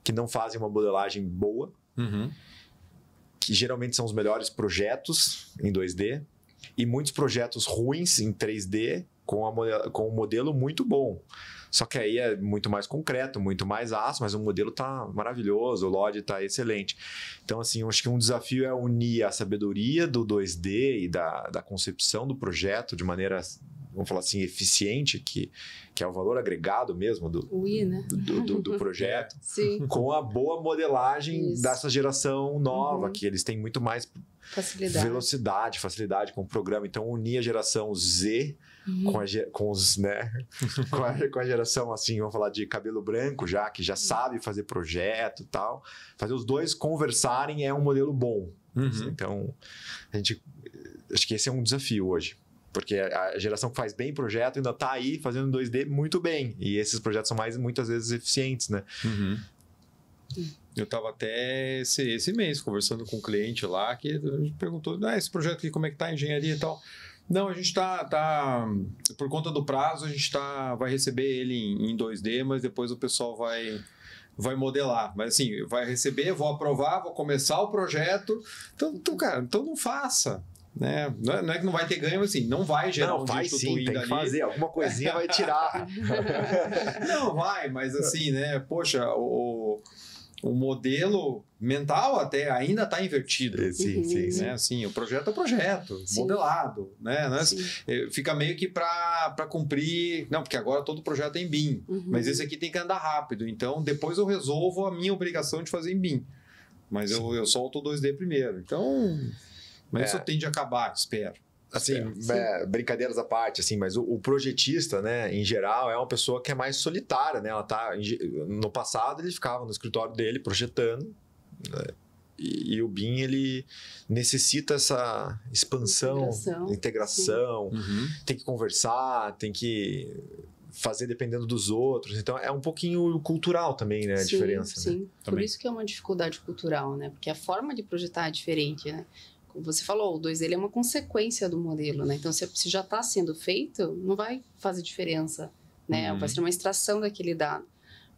que não fazem uma modelagem boa, que geralmente são os melhores projetos em 2D, e muitos projetos ruins em 3D com um modelo muito bom. Só que aí é muito mais concreto, muito mais aço, mas o modelo está maravilhoso, o LOD está excelente. Então, assim, eu acho que um desafio é unir a sabedoria do 2D e da concepção do projeto de maneira, vamos falar assim, eficiente, que é o valor agregado mesmo do projeto, com a boa modelagem dessa geração nova, que eles têm muito mais facilidade com o programa. Então, unir a geração Z com a geração, assim, vamos falar de cabelo branco que já sabe fazer projeto e tal, fazer os dois conversarem é um modelo bom. Então, acho que esse é um desafio hoje. Porque a geração que faz bem projeto ainda está aí fazendo 2D muito bem. E esses projetos são muitas vezes eficientes, né? Eu estava até esse mês conversando com um cliente lá que a gente perguntou, esse projeto aqui, como é que está a engenharia e tal? Não, a gente está por conta do prazo, a gente vai receber ele em 2D, mas depois o pessoal vai modelar. Mas assim, vai receber, vou aprovar, vou começar o projeto. Então cara, não faça. Né? Não é que não vai ter ganho, assim, não vai gerar um dígito twin tem que fazer, alguma coisinha vai tirar. Não vai, mas assim, né? Poxa, o modelo mental até ainda está invertido. Sim. Né? Assim, o projeto é projeto, modelado. Né? Fica meio que para cumprir... Não, porque agora todo projeto é em BIM, mas esse aqui tem que andar rápido. Então, depois eu resolvo a minha obrigação de fazer em BIM. Mas eu solto o 2D primeiro. Então... Mas isso tende a acabar, espero. Assim, brincadeiras à parte, assim, mas o projetista, né, em geral, é uma pessoa que é mais solitária, né? Ela tá, no passado, ele ficava no escritório dele projetando, né? E o BIM, ele necessita essa expansão, integração, tem que conversar, tem que fazer dependendo dos outros. Então, é um pouquinho cultural também, né, a diferença. Sim, né? por isso que é uma dificuldade cultural, né? Porque a forma de projetar é diferente, né? Como você falou, o 2D é uma consequência do modelo, né? Então, se já está sendo feito, não vai fazer diferença, né? Vai ser uma extração daquele dado.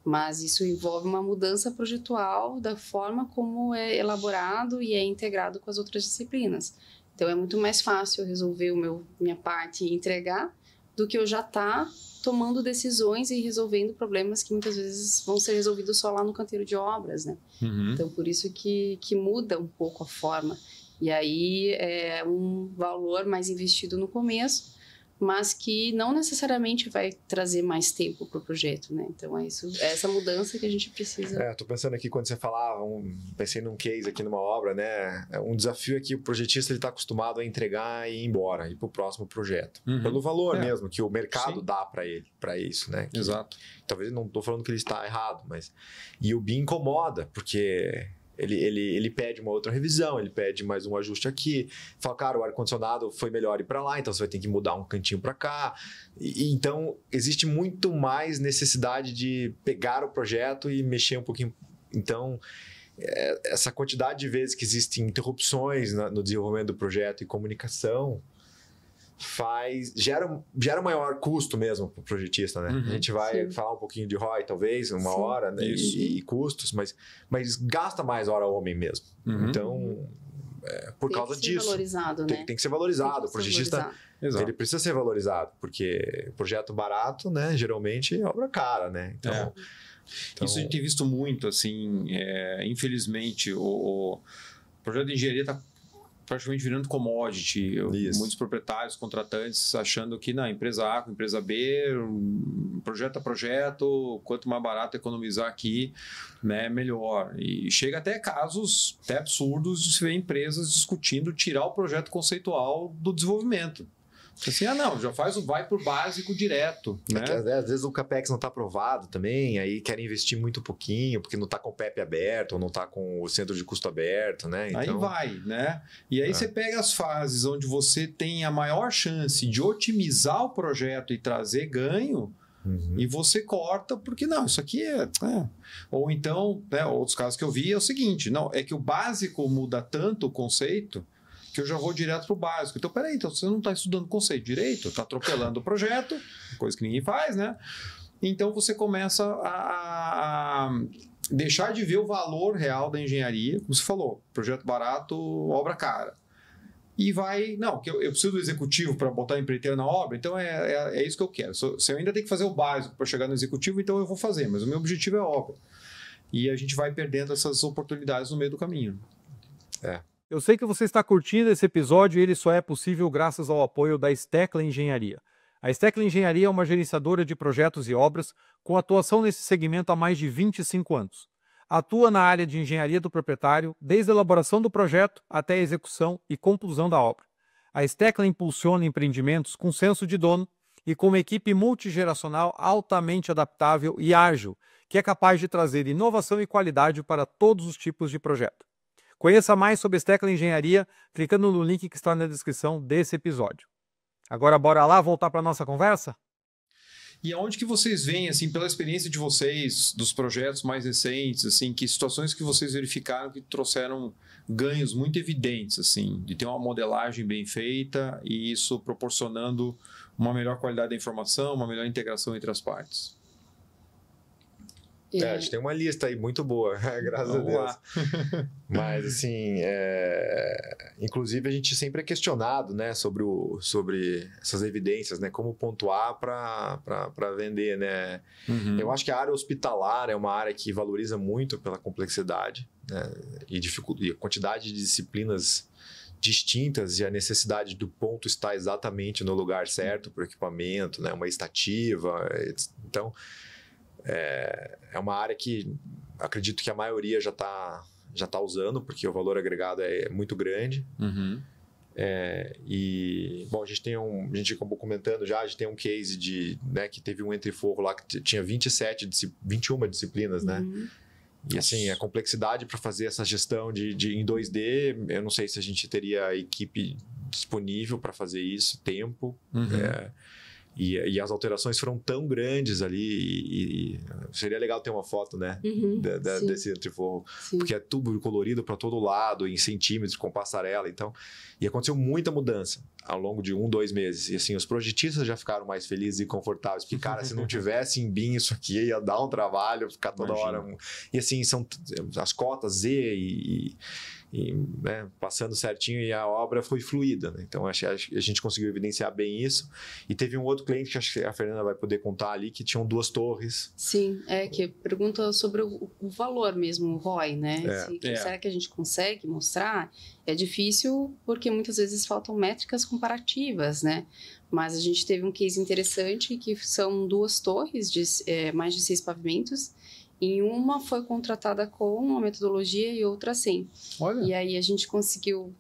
Mas isso envolve uma mudança projetual da forma como é elaborado e é integrado com as outras disciplinas. Então, é muito mais fácil resolver minha parte e entregar do que eu já estar tomando decisões e resolvendo problemas que muitas vezes vão ser resolvidos só lá no canteiro de obras, né? Então, por isso que muda um pouco a forma. E aí é um valor mais investido no começo, mas que não necessariamente vai trazer mais tempo para o projeto, né? Então é essa mudança que a gente precisa. Tô pensando aqui quando você falava, pensei num case aqui numa obra, né? Um desafio é que o projetista ele está acostumado a entregar e ir embora, ir para o próximo projeto. Pelo valor mesmo que o mercado dá para ele, para isso, né? Exato. Talvez não estou falando que ele está errado, mas... E o BIM incomoda, porque... Ele pede uma outra revisão, ele pede mais um ajuste aqui, fala, cara, o ar-condicionado foi melhor ir para lá, então você vai ter que mudar um cantinho para cá. Então, existe muito mais necessidade de pegar o projeto e mexer um pouquinho. Então, essa quantidade de vezes que existem interrupções no desenvolvimento do projeto e comunicação gera maior custo mesmo para o projetista, né? A gente vai falar um pouquinho de ROI, talvez, uma hora, né? E custos, mas gasta mais hora homem mesmo. Então, por causa disso. Tem que ser valorizado, né? Tem que ser valorizado. O projetista, ele precisa ser valorizado, porque projeto barato, né? Geralmente é obra cara, né? Então, isso a gente tem visto muito, assim, infelizmente, o projeto de engenharia está praticamente virando commodity. Muitos proprietários, contratantes, achando que na empresa A com empresa B, projeto a projeto, quanto mais barato economizar aqui, né, melhor. E chega até casos até absurdos de se ver empresas discutindo tirar o projeto conceitual do desenvolvimento. Assim, não, já vai por básico direto, né? Às vezes o CAPEX não está aprovado também, aí querem investir muito pouquinho, porque não está com o PEP aberto, ou não está com o centro de custo aberto, né? Então... Aí vai, né? E aí você pega as fases onde você tem a maior chance de otimizar o projeto e trazer ganho, e você corta, porque não, isso aqui Ou então, né, outros casos que eu vi é o seguinte, não, é que o básico muda tanto o conceito que eu já vou direto para o básico. Então, peraí, então você não está estudando conceito direito, está atropelando o projeto, coisa que ninguém faz, né? Então, você começa a deixar de ver o valor real da engenharia, como você falou, projeto barato, obra cara. E vai, não, que eu preciso do executivo para botar a empreiteira na obra, então é isso que eu quero. Se eu ainda tenho que fazer o básico para chegar no executivo, então eu vou fazer, mas o meu objetivo é a obra. E a gente vai perdendo essas oportunidades no meio do caminho. Eu sei que você está curtindo esse episódio e ele só é possível graças ao apoio da Stecla Engenharia. A Stecla Engenharia é uma gerenciadora de projetos e obras com atuação nesse segmento há mais de 25 anos. Atua na área de engenharia do proprietário, desde a elaboração do projeto até a execução e conclusão da obra. A Stecla impulsiona empreendimentos com senso de dono e com uma equipe multigeracional altamente adaptável e ágil, que é capaz de trazer inovação e qualidade para todos os tipos de projeto. Conheça mais sobre Stecla Engenharia clicando no link que está na descrição desse episódio. Agora bora lá voltar para a nossa conversa? E aonde que vocês veem, assim, pela experiência de vocês, dos projetos mais recentes, assim, que situações que vocês verificaram que trouxeram ganhos muito evidentes, assim, de ter uma modelagem bem feita e isso proporcionando uma melhor qualidade da informação, uma melhor integração entre as partes? A gente tem uma lista aí muito boa, graças a Deus. Mas, assim, inclusive a gente sempre é questionado, né, sobre essas evidências, né, como pontuar para vender, né. Eu acho que a área hospitalar é uma área que valoriza muito pela complexidade, né, e a quantidade de disciplinas distintas e a necessidade do ponto estar exatamente no lugar certo para o equipamento, né, uma estativa. Então, é uma área que acredito que a maioria já tá usando, porque o valor agregado é muito grande. Bom, a gente acabou comentando já, a gente tem um case né, que teve um entre-forro lá que tinha 21 disciplinas, né? E assim, a complexidade para fazer essa gestão em 2D, eu não sei se a gente teria a equipe disponível para fazer isso, tempo. E as alterações foram tão grandes ali, e seria legal ter uma foto, né, desse entre-forro, porque é tubo colorido para todo lado, em centímetros, com passarela, então, e aconteceu muita mudança ao longo de 2 meses, e assim, os projetistas já ficaram mais felizes e confortáveis, porque, cara, se não tivesse em BIM isso aqui, ia dar um trabalho, ficar toda hora, e assim, são as cotas Z né, passando certinho, e a obra foi fluida, né? Então a gente conseguiu evidenciar bem isso. E teve um outro cliente que acho que a Fernanda vai poder contar ali, que tinham 2 torres. Sim, que pergunta sobre o valor mesmo, o ROI, né? Será que a gente consegue mostrar? É difícil porque muitas vezes faltam métricas comparativas, né? Mas a gente teve um case interessante que são 2 torres de mais de 6 pavimentos. Em uma foi contratada com uma metodologia e outra sem. Olha. E aí a gente conseguiu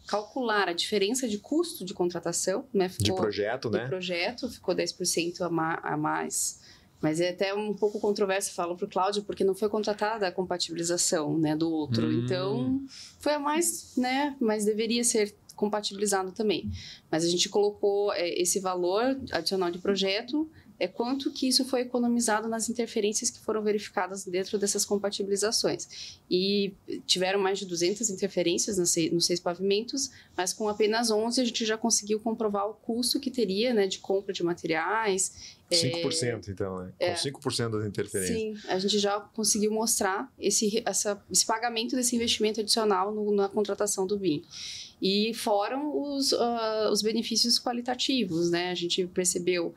calcular a diferença de custo de contratação, né? De projeto, né? De projeto, ficou 10% a mais. Mas é até um pouco controverso, falo para o Cláudio, porque não foi contratada a compatibilização, né, do outro. Então, foi a mais, né? Mas deveria ser compatibilizado também. Mas a gente colocou esse valor adicional de projeto, quanto que isso foi economizado nas interferências que foram verificadas dentro dessas compatibilizações. E tiveram mais de 200 interferências nos 6 pavimentos, mas com apenas 11 a gente já conseguiu comprovar o custo que teria, né, de compra de materiais. 5%, então, né? Com 5% das interferências. Sim, a gente já conseguiu mostrar esse pagamento desse investimento adicional na contratação do BIM. E foram os benefícios qualitativos, né? A gente percebeu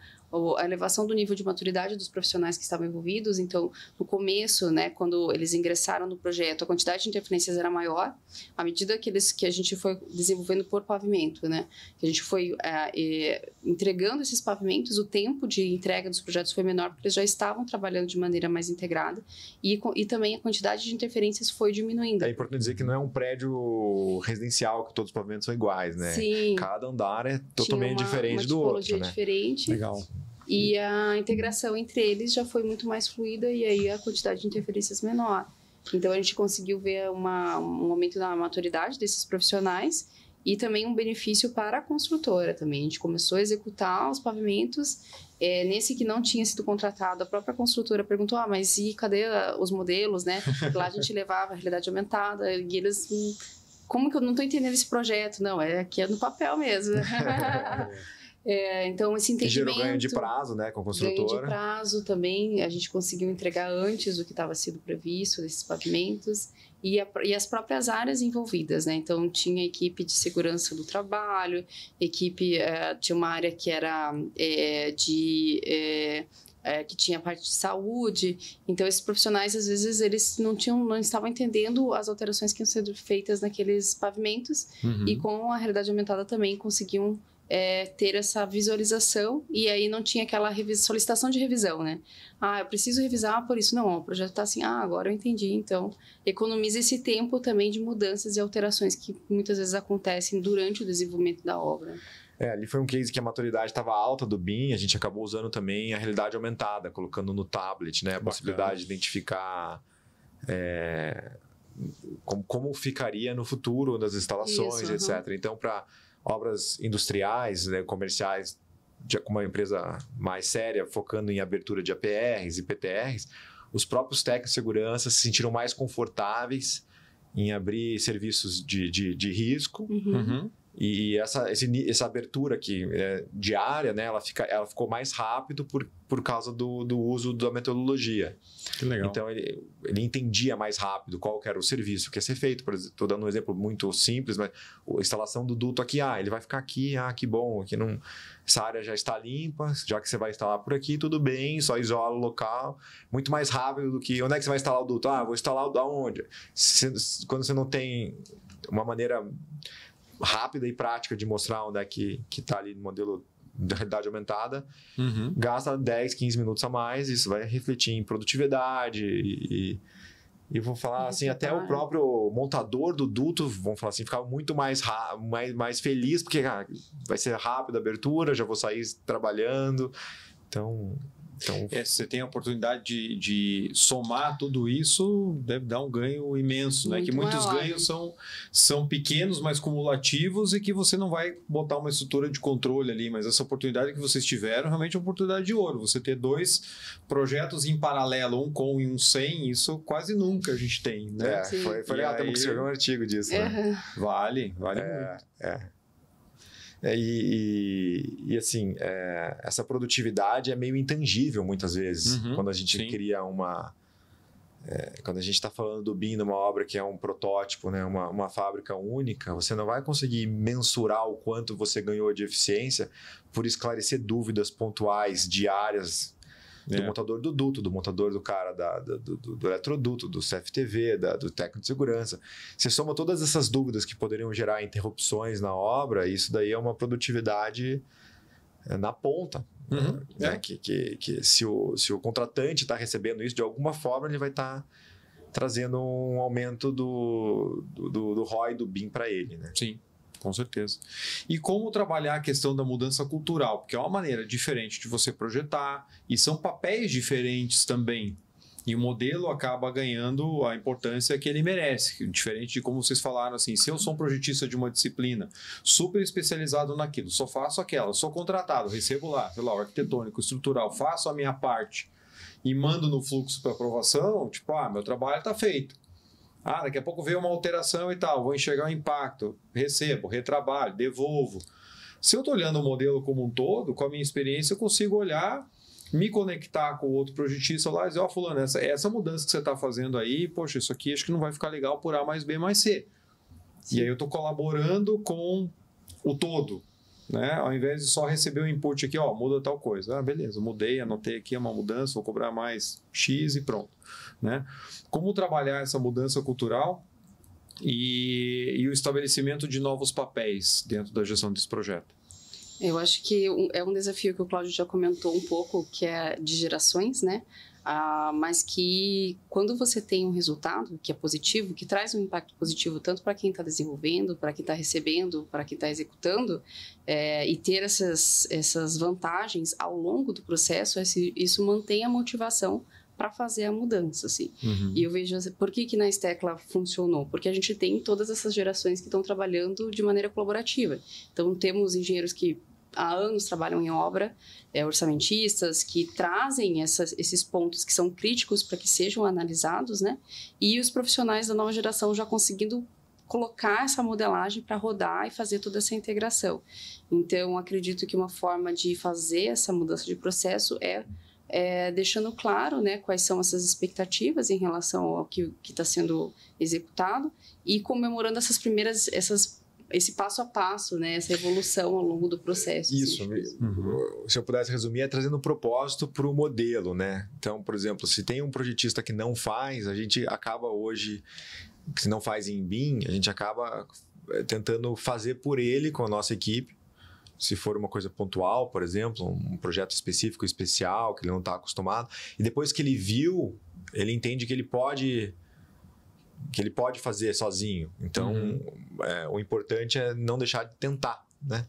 a elevação do nível de maturidade dos profissionais que estavam envolvidos. Então, no começo, né, quando eles ingressaram no projeto, a quantidade de interferências era maior. À medida que a gente foi desenvolvendo por pavimento, né, que a gente foi entregando esses pavimentos, o tempo de entrega dos projetos foi menor, porque eles já estavam trabalhando de maneira mais integrada. E também a quantidade de interferências foi diminuindo. É importante dizer que não é um prédio residencial que todos os pavimentos são iguais, né? Sim. Cada andar é totalmente diferente do outro, né? Diferente. Legal. E a integração entre eles já foi muito mais fluida, e aí a quantidade de interferências menor. Então, a gente conseguiu ver um aumento na maturidade desses profissionais e também um benefício para a construtora também. A gente começou a executar os pavimentos. Nesse que não tinha sido contratado, a própria construtora perguntou, mas e cadê os modelos, né? Lá a gente levava a realidade aumentada, e eles... Como que eu não estou entendendo esse projeto? Não, aqui é no papel mesmo. Então, esse entendimento... Gerou ganho de prazo, né, com a construtora. Ganho de prazo também, a gente conseguiu entregar antes do que estava sendo previsto, desses pavimentos, e as próprias áreas envolvidas, né? Então, tinha equipe de segurança do trabalho, tinha uma área que era que tinha parte de saúde. Então, esses profissionais, às vezes, eles não estavam entendendo as alterações que iam ser feitas naqueles pavimentos, e com a realidade aumentada também conseguiam ter essa visualização, e aí não tinha aquela solicitação de revisão, né? Eu preciso revisar por isso. Não, o projeto está assim, agora eu entendi. Então, economiza esse tempo também de mudanças e alterações que muitas vezes acontecem durante o desenvolvimento da obra. Ali foi um case que a maturidade estava alta do BIM, a gente acabou usando também a realidade aumentada, colocando no tablet, né? A possibilidade de identificar como ficaria no futuro das instalações, isso, etc. Então, para obras industriais, né, comerciais, com uma empresa mais séria, focando em abertura de APRs e PTRs, os próprios técnicos de segurança se sentiram mais confortáveis em abrir serviços de risco. E essa abertura aqui diária, né, ela ficou mais rápido por causa do uso da metodologia. Que legal. Então, ele entendia mais rápido qual que era o serviço que ia ser feito. Por exemplo, estou dando um exemplo muito simples, mas a instalação do duto aqui, ele vai ficar aqui, que bom, aqui não, essa área já está limpa, já que você vai instalar por aqui, tudo bem, só isola o local. Muito mais rápido do que, onde é que você vai instalar o duto? Vou instalar o da onde? Quando você não tem uma maneira rápida e prática de mostrar onde é que está ali no modelo de realidade aumentada, gasta 10, 15 minutos a mais, isso vai refletir em produtividade E vou falar assim, até o próprio montador do duto, vamos falar assim, ficava muito mais feliz, porque vai ser rápido a abertura, já vou sair trabalhando. Então você tem a oportunidade de somar tudo isso, deve dar um ganho imenso, né? Que muitos ganhos são pequenos, mas cumulativos, e que você não vai botar uma estrutura de controle ali, mas essa oportunidade que vocês tiveram realmente é uma oportunidade de ouro. Você ter 2 projetos em paralelo, um com e um sem, isso quase nunca a gente tem, né? Foi legal, temos que escrever um artigo disso, né? Vale muito. E assim, essa produtividade é meio intangível muitas vezes, quando a gente cria quando a gente está falando do BIM numa obra que é um protótipo, né, uma fábrica única, você não vai conseguir mensurar o quanto você ganhou de eficiência por esclarecer dúvidas pontuais, diárias, do montador do duto, do montador do cara do eletroduto, do CFTV, do técnico de segurança. Você soma todas essas dúvidas que poderiam gerar interrupções na obra, e isso daí é uma produtividade na ponta. Né? Que se o contratante está recebendo isso, de alguma forma ele vai estar trazendo um aumento do ROI do BIM para ele. Né? Sim. Com certeza. E como trabalhar a questão da mudança cultural? Porque é uma maneira diferente de você projetar, e são papéis diferentes também. E o modelo acaba ganhando a importância que ele merece. Diferente de como vocês falaram, assim, se eu sou um projetista de uma disciplina super especializado naquilo, só faço aquela, sou contratado, recebo lá, sei lá, o arquitetônico, estrutural, faço a minha parte e mando no fluxo para aprovação, tipo, meu trabalho está feito. Daqui a pouco veio uma alteração e tal, vou enxergar o impacto, recebo, retrabalho, devolvo. Se eu estou olhando o modelo como um todo, com a minha experiência, eu consigo olhar, me conectar com o outro projetista lá e dizer, fulano, essa mudança que você está fazendo aí, poxa, isso aqui acho que não vai ficar legal por A mais B mais C. Sim. E aí eu estou colaborando com o todo, né? Ao invés de só receber o input aqui, muda tal coisa. Beleza, mudei, anotei aqui, é uma mudança, vou cobrar mais X e pronto. Né? Como trabalhar essa mudança cultural e o estabelecimento de novos papéis dentro da gestão desse projeto? Eu acho que é um desafio que o Cláudio já comentou um pouco, que é de gerações, né? Mas que quando você tem um resultado que é positivo, que traz um impacto positivo tanto para quem está desenvolvendo, para quem está recebendo, para quem está executando, e ter essas vantagens ao longo do processo, isso mantém a motivação para fazer a mudança, assim. E eu vejo, por que na Stecla funcionou? Porque a gente tem todas essas gerações que estão trabalhando de maneira colaborativa. Então, temos engenheiros que há anos trabalham em obra, orçamentistas, que trazem esses pontos que são críticos para que sejam analisados, né? E os profissionais da nova geração já conseguindo colocar essa modelagem para rodar e fazer toda essa integração. Então, acredito que uma forma de fazer essa mudança de processo é deixando claro, né, quais são essas expectativas em relação ao que está sendo executado e comemorando esse passo a passo, né, essa evolução ao longo do processo. Isso, se eu pudesse resumir, é trazendo um propósito para o modelo, né? Então, por exemplo, se tem um projetista que não faz, a gente acaba hoje, se não faz em BIM, a gente acaba tentando fazer por ele com a nossa equipe. Se for uma coisa pontual, por exemplo, um projeto específico, especial, que ele não está acostumado. E depois que ele viu, ele entende que ele pode fazer sozinho. Então, o importante é não deixar de tentar, né?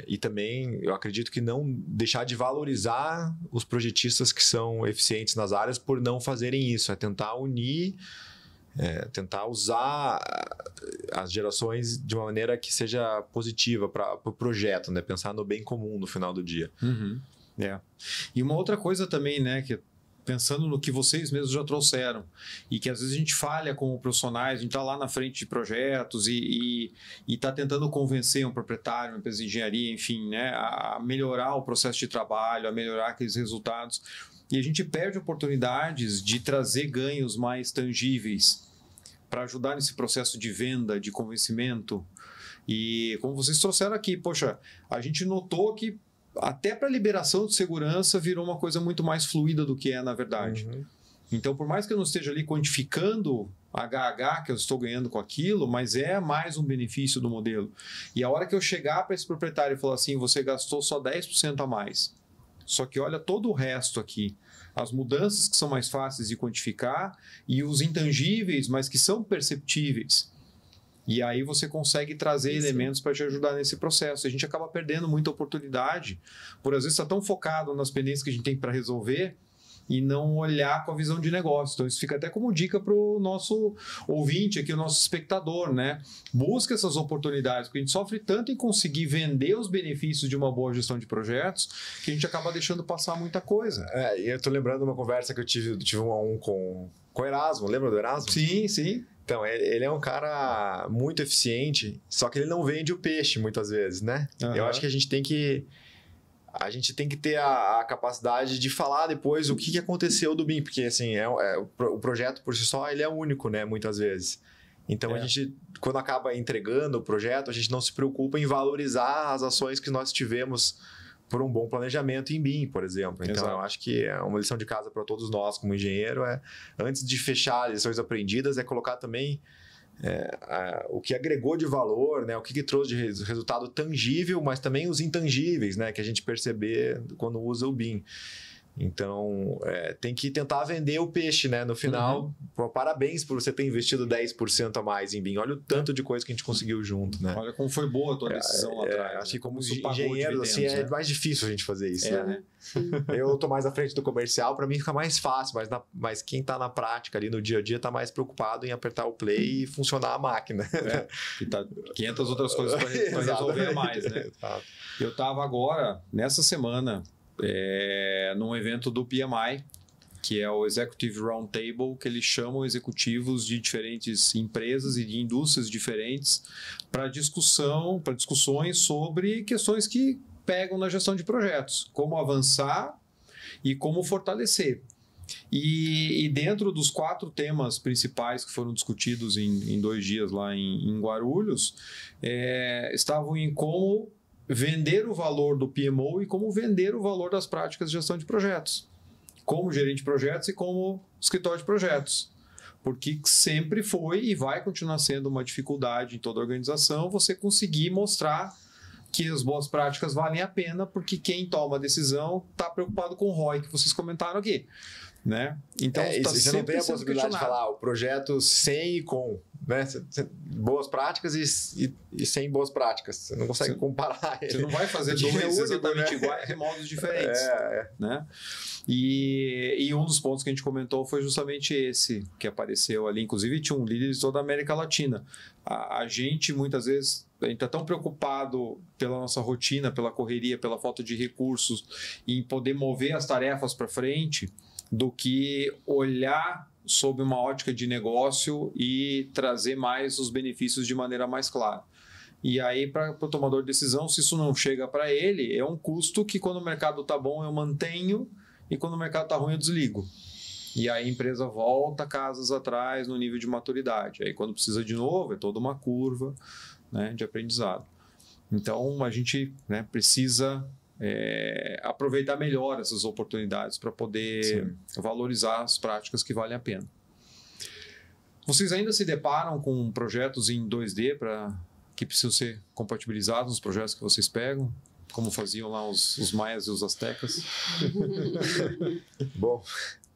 E também, eu acredito que não deixar de valorizar os projetistas que são eficientes nas áreas por não fazerem isso. É tentar unir, tentar usar as gerações de uma maneira que seja positiva para o projeto, né? Pensar no bem comum no final do dia. E uma outra coisa também, né, que pensando no que vocês mesmos já trouxeram e que às vezes a gente falha como profissionais, a gente está lá na frente de projetos e está tentando convencer um proprietário, uma empresa de engenharia, enfim, né, a melhorar o processo de trabalho, a melhorar aqueles resultados, e a gente perde oportunidades de trazer ganhos mais tangíveis para ajudar nesse processo de venda, de convencimento. E como vocês trouxeram aqui, poxa, a gente notou que até para liberação de segurança virou uma coisa muito mais fluida do que é na verdade. Então, por mais que eu não esteja ali quantificando HH que eu estou ganhando com aquilo, mas é mais um benefício do modelo. E a hora que eu chegar para esse proprietário e falar assim, você gastou só 10% a mais, só que olha todo o resto aqui, as mudanças que são mais fáceis de quantificar e os intangíveis, mas que são perceptíveis. E aí você consegue trazer elementos para te ajudar nesse processo. A gente acaba perdendo muita oportunidade por, às vezes, estar tão focado nas pendências que a gente tem para resolver e não olhar com a visão de negócio. Então, isso fica até como dica para o nosso ouvinte aqui, o nosso espectador, né? Busca essas oportunidades, porque a gente sofre tanto em conseguir vender os benefícios de uma boa gestão de projetos que a gente acaba deixando passar muita coisa. Eu estou lembrando de uma conversa que eu tive um a um com o Erasmo. Lembra do Erasmo? Sim, sim. Então, ele é um cara muito eficiente, só que ele não vende o peixe muitas vezes, né? Uhum. Eu acho que a gente tem que ter a capacidade de falar depois o que aconteceu do BIM, porque assim, o projeto por si só ele é único, né? Muitas vezes. Então, a gente, quando acaba entregando o projeto, a gente não se preocupa em valorizar as ações que nós tivemos por um bom planejamento em BIM, por exemplo. Então, eu acho que é uma lição de casa para todos nós, como engenheiro, antes de fechar lições aprendidas, é colocar também o que agregou de valor, né? O que trouxe de resultado tangível, mas também os intangíveis, né? Que a gente perceber quando usa o BIM. Então, tem que tentar vender o peixe, né? No final, parabéns por você ter investido 10% a mais em BIM. Olha o tanto de coisa que a gente conseguiu junto, né? Olha como foi boa a tua decisão lá atrás. Acho que como engenheiros, assim, né? é mais difícil a gente fazer isso, né? Sim. Eu tô mais à frente do comercial, para mim fica mais fácil, mas quem tá na prática ali no dia a dia tá mais preocupado em apertar o play e funcionar a máquina. E tá 500 outras coisas para resolver mais, né? Exato. Eu tava agora, nessa semana, num evento do PMI, que é o Executive Roundtable, que eles chamam executivos de diferentes empresas e de indústrias diferentes para discussões sobre questões que pegam na gestão de projetos, como avançar e como fortalecer. E dentro dos 4 temas principais que foram discutidos em 2 dias lá em Guarulhos, estavam em como vender o valor do PMO e como vender o valor das práticas de gestão de projetos, como gerente de projetos e como escritório de projetos. Porque sempre foi e vai continuar sendo uma dificuldade em toda a organização você conseguir mostrar que as boas práticas valem a pena, porque quem toma a decisão está preocupado com o ROI que vocês comentaram aqui. Né? Então, você não tem a possibilidade de falar o projeto sem e com, né? Boas práticas e sem boas práticas. Você não consegue comparar. Você não vai fazer 2 exatamente iguais em modos diferentes. Né? E um dos pontos que a gente comentou foi justamente esse que apareceu ali. Inclusive, tinha um líder de toda a América Latina. A gente, muitas vezes, a gente está tão preocupado pela nossa rotina, pela correria, pela falta de recursos, em poder mover as tarefas para frente, do que olhar sob uma ótica de negócio e trazer mais os benefícios de maneira mais clara. E aí, para o tomador de decisão, se isso não chega para ele, é um custo que quando o mercado está bom eu mantenho e quando o mercado está ruim eu desligo. E aí a empresa volta casas atrás no nível de maturidade. Aí quando precisa de novo, é toda uma curva, né, de aprendizado. Então, a gente, né, precisa aproveitar melhor essas oportunidades para poder valorizar as práticas que valem a pena. Vocês ainda se deparam com projetos em 2D que precisam ser compatibilizados nos projetos que vocês pegam? Como faziam lá os maias e os astecas? Bom,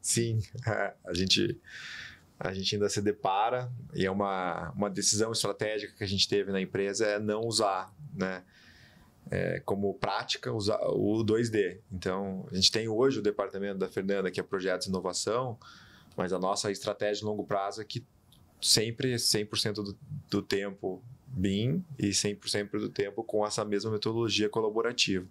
sim. A gente ainda se depara e é uma decisão estratégica que a gente teve na empresa não usar, né? Como prática, usar o 2D. Então, a gente tem hoje o departamento da Fernanda, que é Projetos e Inovação, mas a nossa estratégia de longo prazo é que sempre 100% do tempo BIM e 100% do tempo com essa mesma metodologia colaborativa.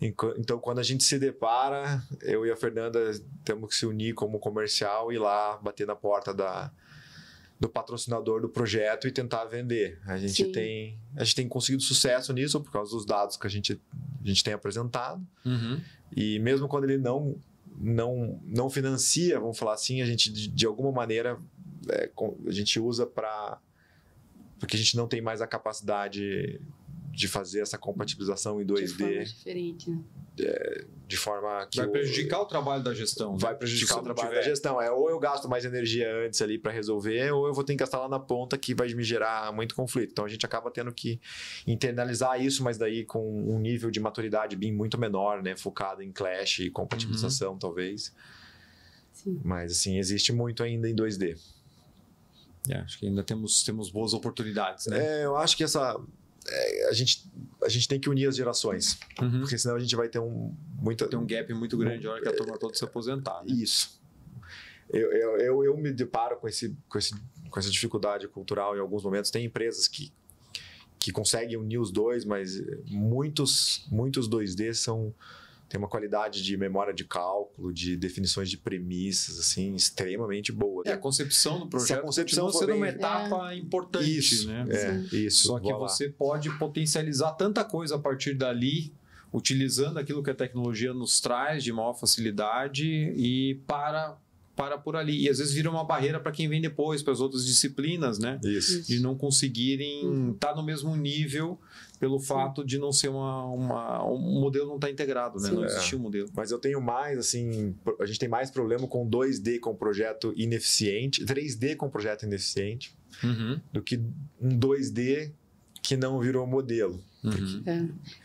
Então, quando a gente se depara, eu e a Fernanda temos que se unir como comercial e ir lá bater na porta do patrocinador do projeto e tentar vender. A gente tem conseguido sucesso nisso por causa dos dados que a gente tem apresentado. E mesmo quando ele não financia, vamos falar assim, a gente de alguma maneira a gente usa porque a gente não tem mais a capacidade de fazer essa compatibilização em 2D. De forma diferente, né? De forma que vai prejudicar o trabalho da gestão. Vai prejudicar o trabalho da gestão. Ou eu gasto mais energia antes ali para resolver, ou eu vou ter que gastar lá na ponta, que vai me gerar muito conflito. Então a gente acaba tendo que internalizar isso, mas daí com um nível de maturidade BIM muito menor, né? Focado em clash e compatibilização, talvez. Sim. Mas, assim, existe muito ainda em 2D. Acho que ainda temos boas oportunidades, né? Eu acho que a gente tem que unir as gerações, porque senão a gente vai ter Tem um gap muito grande na hora que a turma toda se aposentar, né? Isso. Eu me deparo com essa dificuldade cultural em alguns momentos. Tem empresas que conseguem unir os dois, mas muitos 2D tem uma qualidade de memória de cálculo, de definições de premissas, assim, extremamente boa. E a concepção do projeto continua sendo uma etapa importante, isso, né? Isso. Só que você pode potencializar tanta coisa a partir dali, utilizando aquilo que a tecnologia nos traz de maior facilidade e para por ali. E às vezes vira uma barreira para quem vem depois, para as outras disciplinas, né? Isso. De não conseguirem estar no mesmo nível pelo fato de não ser um modelo não estar integrado, né? Não existir um modelo. Mas eu tenho mais, assim, a gente tem mais problema com 2D com projeto ineficiente, 3D com projeto ineficiente, do que um 2D que não virou modelo.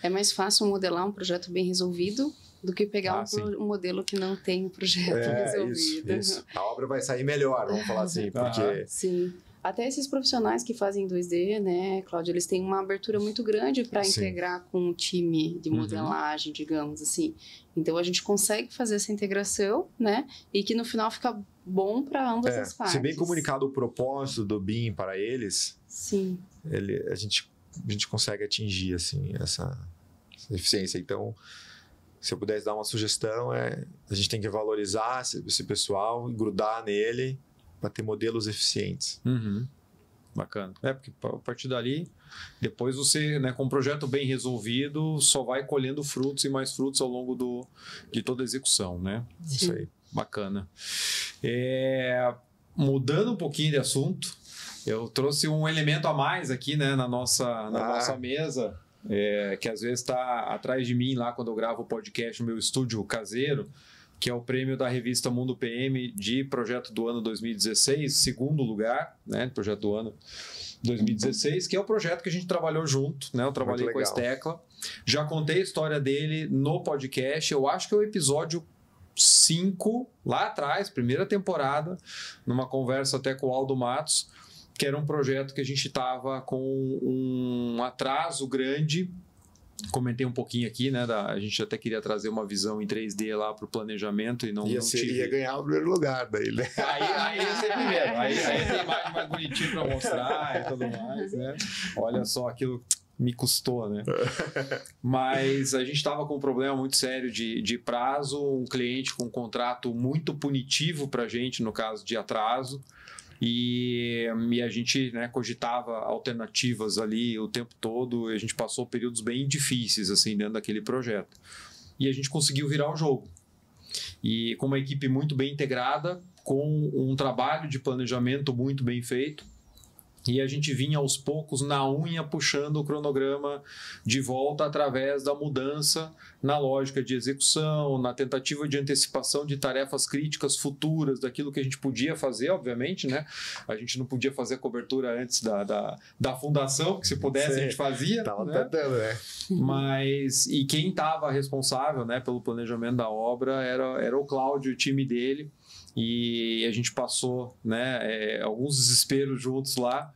É mais fácil modelar um projeto bem resolvido do que pegar um modelo que não tem o projeto resolvido. Isso. A obra vai sair melhor, vamos falar assim, porque... Sim. Até esses profissionais que fazem 2D, né, Cláudio, eles têm uma abertura muito grande para integrar com um time de modelagem, digamos assim. Então, a gente consegue fazer essa integração, né, e que no final fica bom para ambas as partes. Se bem comunicado o propósito do BIM para eles, sim, a gente consegue atingir, assim, essa eficiência. Então... Se eu pudesse dar uma sugestão, a gente tem que valorizar esse pessoal e grudar nele para ter modelos eficientes. Bacana. Porque a partir dali, depois você, né, com um projeto bem resolvido, só vai colhendo frutos e mais frutos ao longo de toda a execução, né? Sim. Isso aí. Bacana. Mudando um pouquinho de assunto, eu trouxe um elemento a mais aqui, né, na nossa mesa. Que às vezes está atrás de mim lá quando eu gravo o podcast no meu estúdio caseiro, que é o prêmio da revista Mundo PM de projeto do ano 2016, segundo lugar, né, projeto do ano 2016, que é o projeto que a gente trabalhou junto, né? Eu trabalhei com a Stecla, já contei a história dele no podcast, eu acho que é o episódio 5, lá atrás, primeira temporada, numa conversa até com o Aldo Matos, que era um projeto que a gente estava com um atraso grande. Comentei um pouquinho aqui, né? A gente até queria trazer uma visão em 3D lá para o planejamento e não tive. Ia ganhar o primeiro lugar daí, né? Aí ia ser primeiro. Aí tem imagem mais bonitinha para mostrar e tudo mais, né? Olha só, aquilo me custou, né? Mas a gente estava com um problema muito sério de prazo, um cliente com um contrato muito punitivo para a gente, no caso de atraso. E a gente, né, cogitava alternativas ali o tempo todo, e a gente passou períodos bem difíceis assim dentro daquele projeto. E a gente conseguiu virar o jogo. E com uma equipe muito bem integrada, com um trabalho de planejamento muito bem feito, e a gente vinha aos poucos na unha puxando o cronograma de volta através da mudança na lógica de execução, na tentativa de antecipação de tarefas críticas futuras daquilo que a gente podia fazer, obviamente, né? A gente não podia fazer a cobertura antes da fundação, porque se pudesse a gente fazia. Tava né? tentando, né? Mas, e quem estava responsável, né, pelo planejamento da obra era o Cláudio e o time dele. E a gente passou, né, alguns desesperos juntos lá,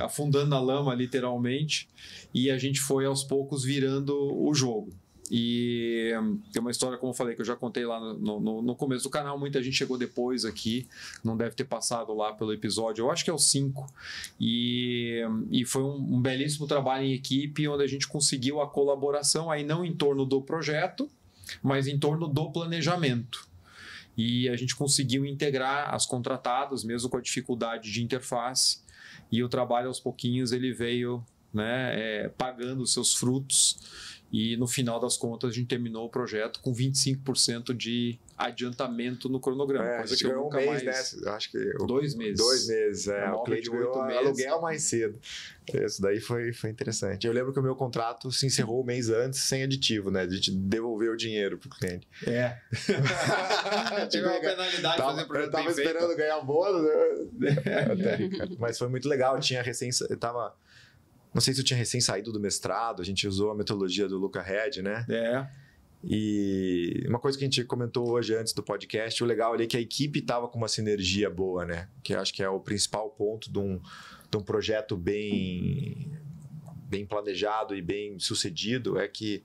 afundando na lama, literalmente, e a gente foi aos poucos virando o jogo. E tem uma história, como eu falei, que eu já contei lá no começo do canal, muita gente chegou depois aqui, não deve ter passado lá pelo episódio, eu acho que é o 5, e foi um belíssimo trabalho em equipe, onde a gente conseguiu a colaboração, aí não em torno do projeto, mas em torno do planejamento. E a gente conseguiu integrar as contratadas, mesmo com a dificuldade de interface, e o trabalho aos pouquinhos ele veio, né, pagando os seus frutos, e no final das contas a gente terminou o projeto com 25% de adiantamento no cronograma, coisa que eu nunca mais... Né? Acho que 2 meses. 2 meses, o cliente ganhou aluguel mais cedo. Isso daí foi interessante. Eu lembro que o meu contrato se encerrou um mês antes, sem aditivo, né? A gente devolveu o dinheiro pro cliente. Tive uma penalidade de fazer projeto. Eu tava esperando ganhar bônus, né? Mas foi muito legal. Não sei se eu tinha recém saído do mestrado, a gente usou a metodologia do Luca Red, né? E uma coisa que a gente comentou hoje antes do podcast, o legal ali é que a equipe estava com uma sinergia boa, né? Que eu acho que é o principal ponto de um projeto bem planejado e bem sucedido, é que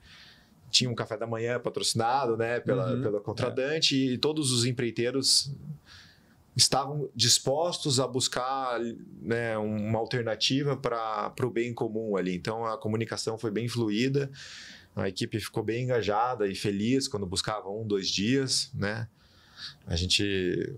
tinha um café da manhã patrocinado, né, pela contratante, e todos os empreiteiros estavam dispostos a buscar, né, uma alternativa para o bem comum ali. Então a comunicação foi bem fluida, a equipe ficou bem engajada e feliz quando buscava 1, 2 dias, né? A gente...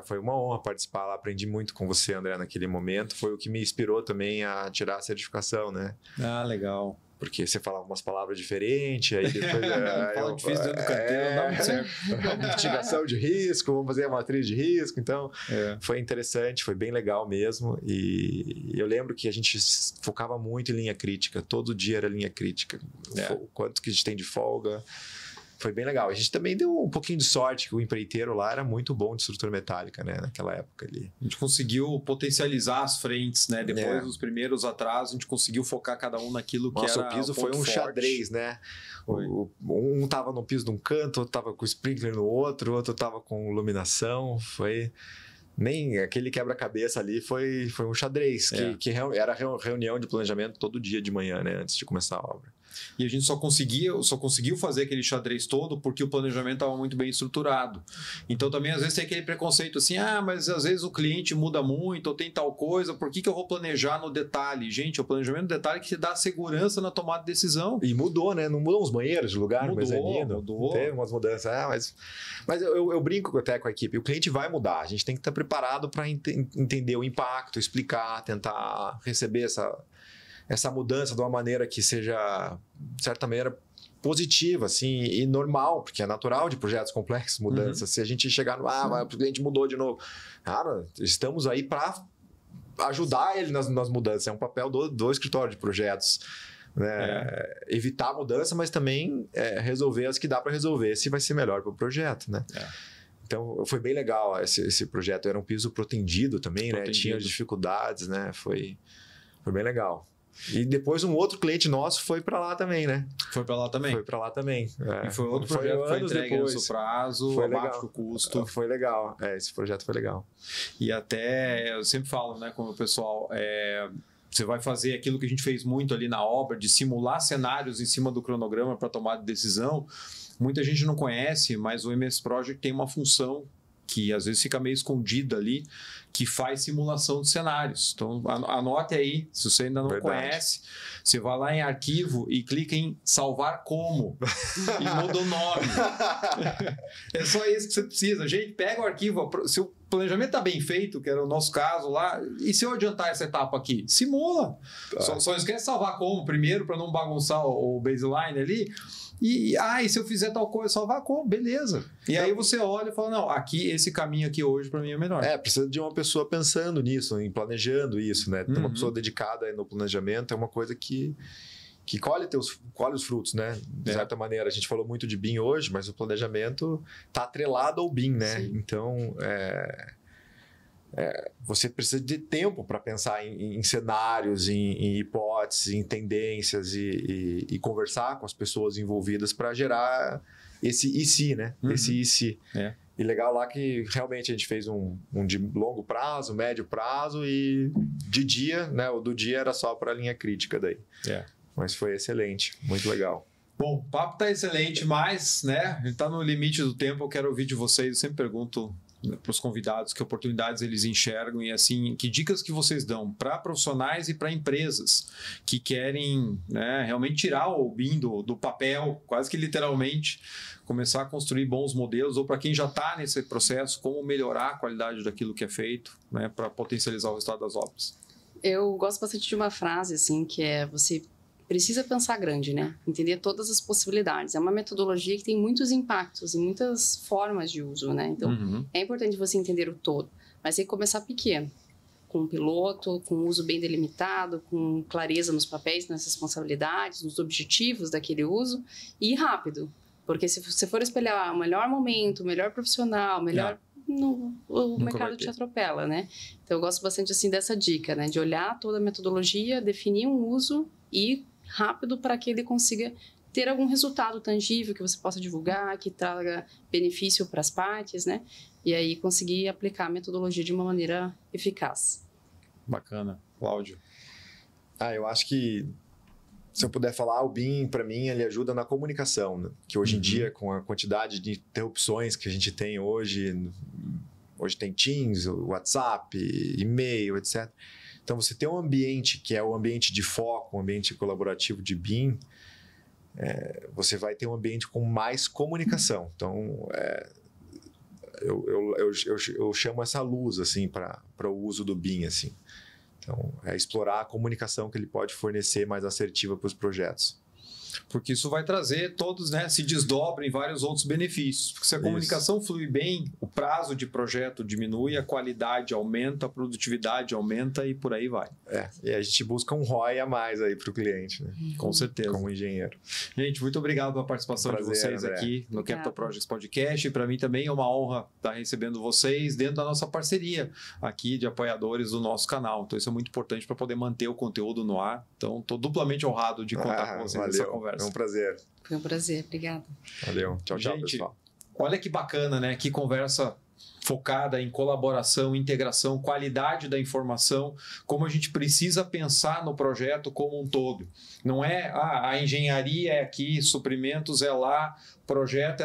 foi uma honra participar lá, aprendi muito com você, André, naquele momento. Foi o que me inspirou também a tirar a certificação, né? Ah, legal. Porque você falava umas palavras diferentes, aí depois... Fala difícil dentro do canteiro, não dá muito certo. Mitigação de risco, vamos fazer a matriz de risco. Então, foi interessante, foi bem legal mesmo. E eu lembro que a gente focava muito em linha crítica. Todo dia era linha crítica. Quanto que a gente tem de folga... Foi bem legal. A gente também deu um pouquinho de sorte, que o empreiteiro lá era muito bom de estrutura metálica, né? Naquela época ali. A gente conseguiu potencializar as frentes, né? Depois dos primeiros atrasos, a gente conseguiu focar cada um naquilo que era o piso foi um xadrez, né? Um tava no piso de um canto, outro tava com sprinkler no outro tava com iluminação. Foi... Nem aquele quebra-cabeça ali foi um xadrez, que era reunião de planejamento todo dia de manhã, né? Antes de começar a obra. E a gente só conseguiu fazer aquele xadrez todo porque o planejamento estava muito bem estruturado. Então também às vezes tem aquele preconceito assim, mas às vezes o cliente muda muito ou tem tal coisa, por que eu vou planejar no detalhe? Gente, o planejamento no detalhe que te dá segurança na tomada de decisão. E mudou, né? Não mudou os banheiros de lugar, mudou. Teve umas mudanças. Mas eu brinco até com a equipe, o cliente vai mudar, a gente tem que estar preparado para entender o impacto, explicar, tentar receber essa mudança de uma maneira que seja, de certa maneira, positiva, assim, e normal, porque é natural de projetos complexos, mudanças. Se a gente chegar no, o cliente mudou de novo. Cara, estamos aí para ajudar ele nas mudanças. É um papel do escritório de projetos. Né? Evitar a mudança, mas também resolver as que dá para resolver, se vai ser melhor para o projeto, né? Então, foi bem legal esse projeto. Era um piso protendido também, né? Tinha dificuldades, né? Foi bem legal. E depois um outro cliente nosso foi para lá também, né? Foi para lá também. É. E foi outro projeto que foi entregue no seu prazo, foi abaixo legal. do custo. Foi legal. Esse projeto foi legal. E até, eu sempre falo, né, com o pessoal, você vai fazer aquilo que a gente fez muito ali na obra, de simular cenários em cima do cronograma para tomar de decisão. Muita gente não conhece, mas o MS Project tem uma função que às vezes fica meio escondida ali, que faz simulação de cenários. Então, anote aí, se você ainda não conhece, você vai lá em arquivo e clica em salvar como e muda o nome. É só isso que você precisa. Gente, pega o arquivo, se o planejamento está bem feito, que era o nosso caso lá, e se eu adiantar essa etapa aqui? Simula. Só esquece salvar como primeiro, para não bagunçar o baseline ali. E se eu fizer tal coisa, salvar como? Beleza. E aí você olha e fala, não, aqui, esse caminho aqui hoje para mim é melhor. Precisa de uma pessoa pensando nisso, em planejando isso, né? Ter uma pessoa dedicada no planejamento é uma coisa que colhe os frutos, né? De certa maneira, a gente falou muito de BIM hoje, mas o planejamento está atrelado ao BIM, né? Sim. Então, você precisa de tempo para pensar em cenários, em hipóteses, em tendências e conversar com as pessoas envolvidas para gerar esse e se, né? Esse e se. E legal lá que realmente a gente fez um de longo prazo, médio prazo e de dia, né? O do dia era só para a linha crítica daí. Mas foi excelente, muito legal. Bom, o papo tá excelente, mas, né? A gente tá no limite do tempo, eu quero ouvir de vocês. Eu sempre pergunto para os convidados que oportunidades eles enxergam e assim, que dicas que vocês dão para profissionais e para empresas que querem, né, realmente tirar o BIM do papel, quase que literalmente, começar a construir bons modelos, ou para quem já está nesse processo, como melhorar a qualidade daquilo que é feito, né, para potencializar o resultado das obras. Eu gosto bastante de uma frase assim, que é: você precisa pensar grande, né? Entender todas as possibilidades. É uma metodologia que tem muitos impactos e muitas formas de uso, né? Então, é importante você entender o todo, mas tem que começar pequeno, com um piloto, com um uso bem delimitado, com clareza nos papéis, nas responsabilidades, nos objetivos daquele uso, e ir rápido. Porque se você for espelhar o melhor momento, o melhor profissional, o melhor... o mercado te atropela, né? Então, eu gosto bastante assim dessa dica, né? De olhar toda a metodologia, definir um uso e rápido para que ele consiga ter algum resultado tangível que você possa divulgar, que traga benefício para as partes, né? E aí conseguir aplicar a metodologia de uma maneira eficaz. Bacana. Cláudio? Eu acho que, se eu puder falar, o BIM, para mim, ele ajuda na comunicação, né? Que hoje em dia, com a quantidade de interrupções que a gente tem hoje tem Teams, WhatsApp, e-mail, etc. Então, você tem um ambiente que é o ambiente de foco, um ambiente colaborativo de BIM, você vai ter um ambiente com mais comunicação. Então, eu chamo essa luz assim, para o uso do BIM. Assim. Então, é explorar a comunicação que ele pode fornecer mais assertiva para os projetos. Porque isso vai trazer todos, né, se desdobra em vários outros benefícios. Porque se a comunicação flui bem, o prazo de projeto diminui, a qualidade aumenta, a produtividade aumenta e por aí vai. E a gente busca um ROI a mais aí para o cliente, né? Com certeza. Como engenheiro. Gente, muito obrigado pela participação de vocês aqui no Capital Projects Podcast. E para mim também é uma honra estar recebendo vocês dentro da nossa parceria aqui de apoiadores do nosso canal. Então isso é muito importante para poder manter o conteúdo no ar. Então estou duplamente honrado de contar com vocês nessa conversa. Foi um prazer. Foi um prazer, obrigada. Valeu. Tchau, gente, pessoal. Olha que bacana, né? Que conversa focada em colaboração, integração, qualidade da informação, como a gente precisa pensar no projeto como um todo. Não é a engenharia é aqui, suprimentos é lá, projeto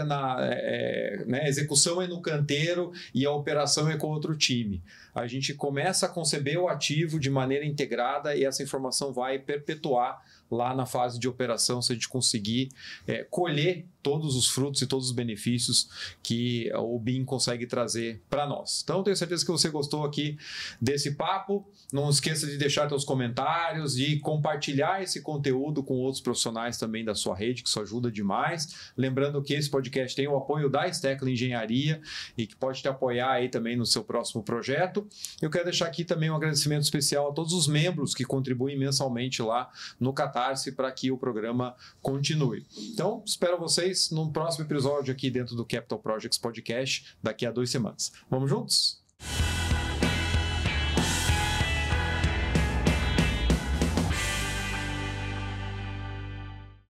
né, execução é no canteiro e a operação é com outro time. A gente começa a conceber o ativo de maneira integrada e essa informação vai perpetuar lá na fase de operação, se a gente conseguir colher todos os frutos e todos os benefícios que o BIM consegue trazer para nós. Então, tenho certeza que você gostou aqui desse papo. Não esqueça de deixar seus comentários e compartilhar esse conteúdo com outros profissionais também da sua rede, que isso ajuda demais. Lembrando que esse podcast tem o apoio da Steckler Engenharia e que pode te apoiar aí também no seu próximo projeto. Eu quero deixar aqui também um agradecimento especial a todos os membros que contribuem mensalmente lá no Catarse para que o programa continue. Então, espero vocês no próximo episódio aqui dentro do Capital Projects Podcast daqui a 2 semanas. Vamos juntos?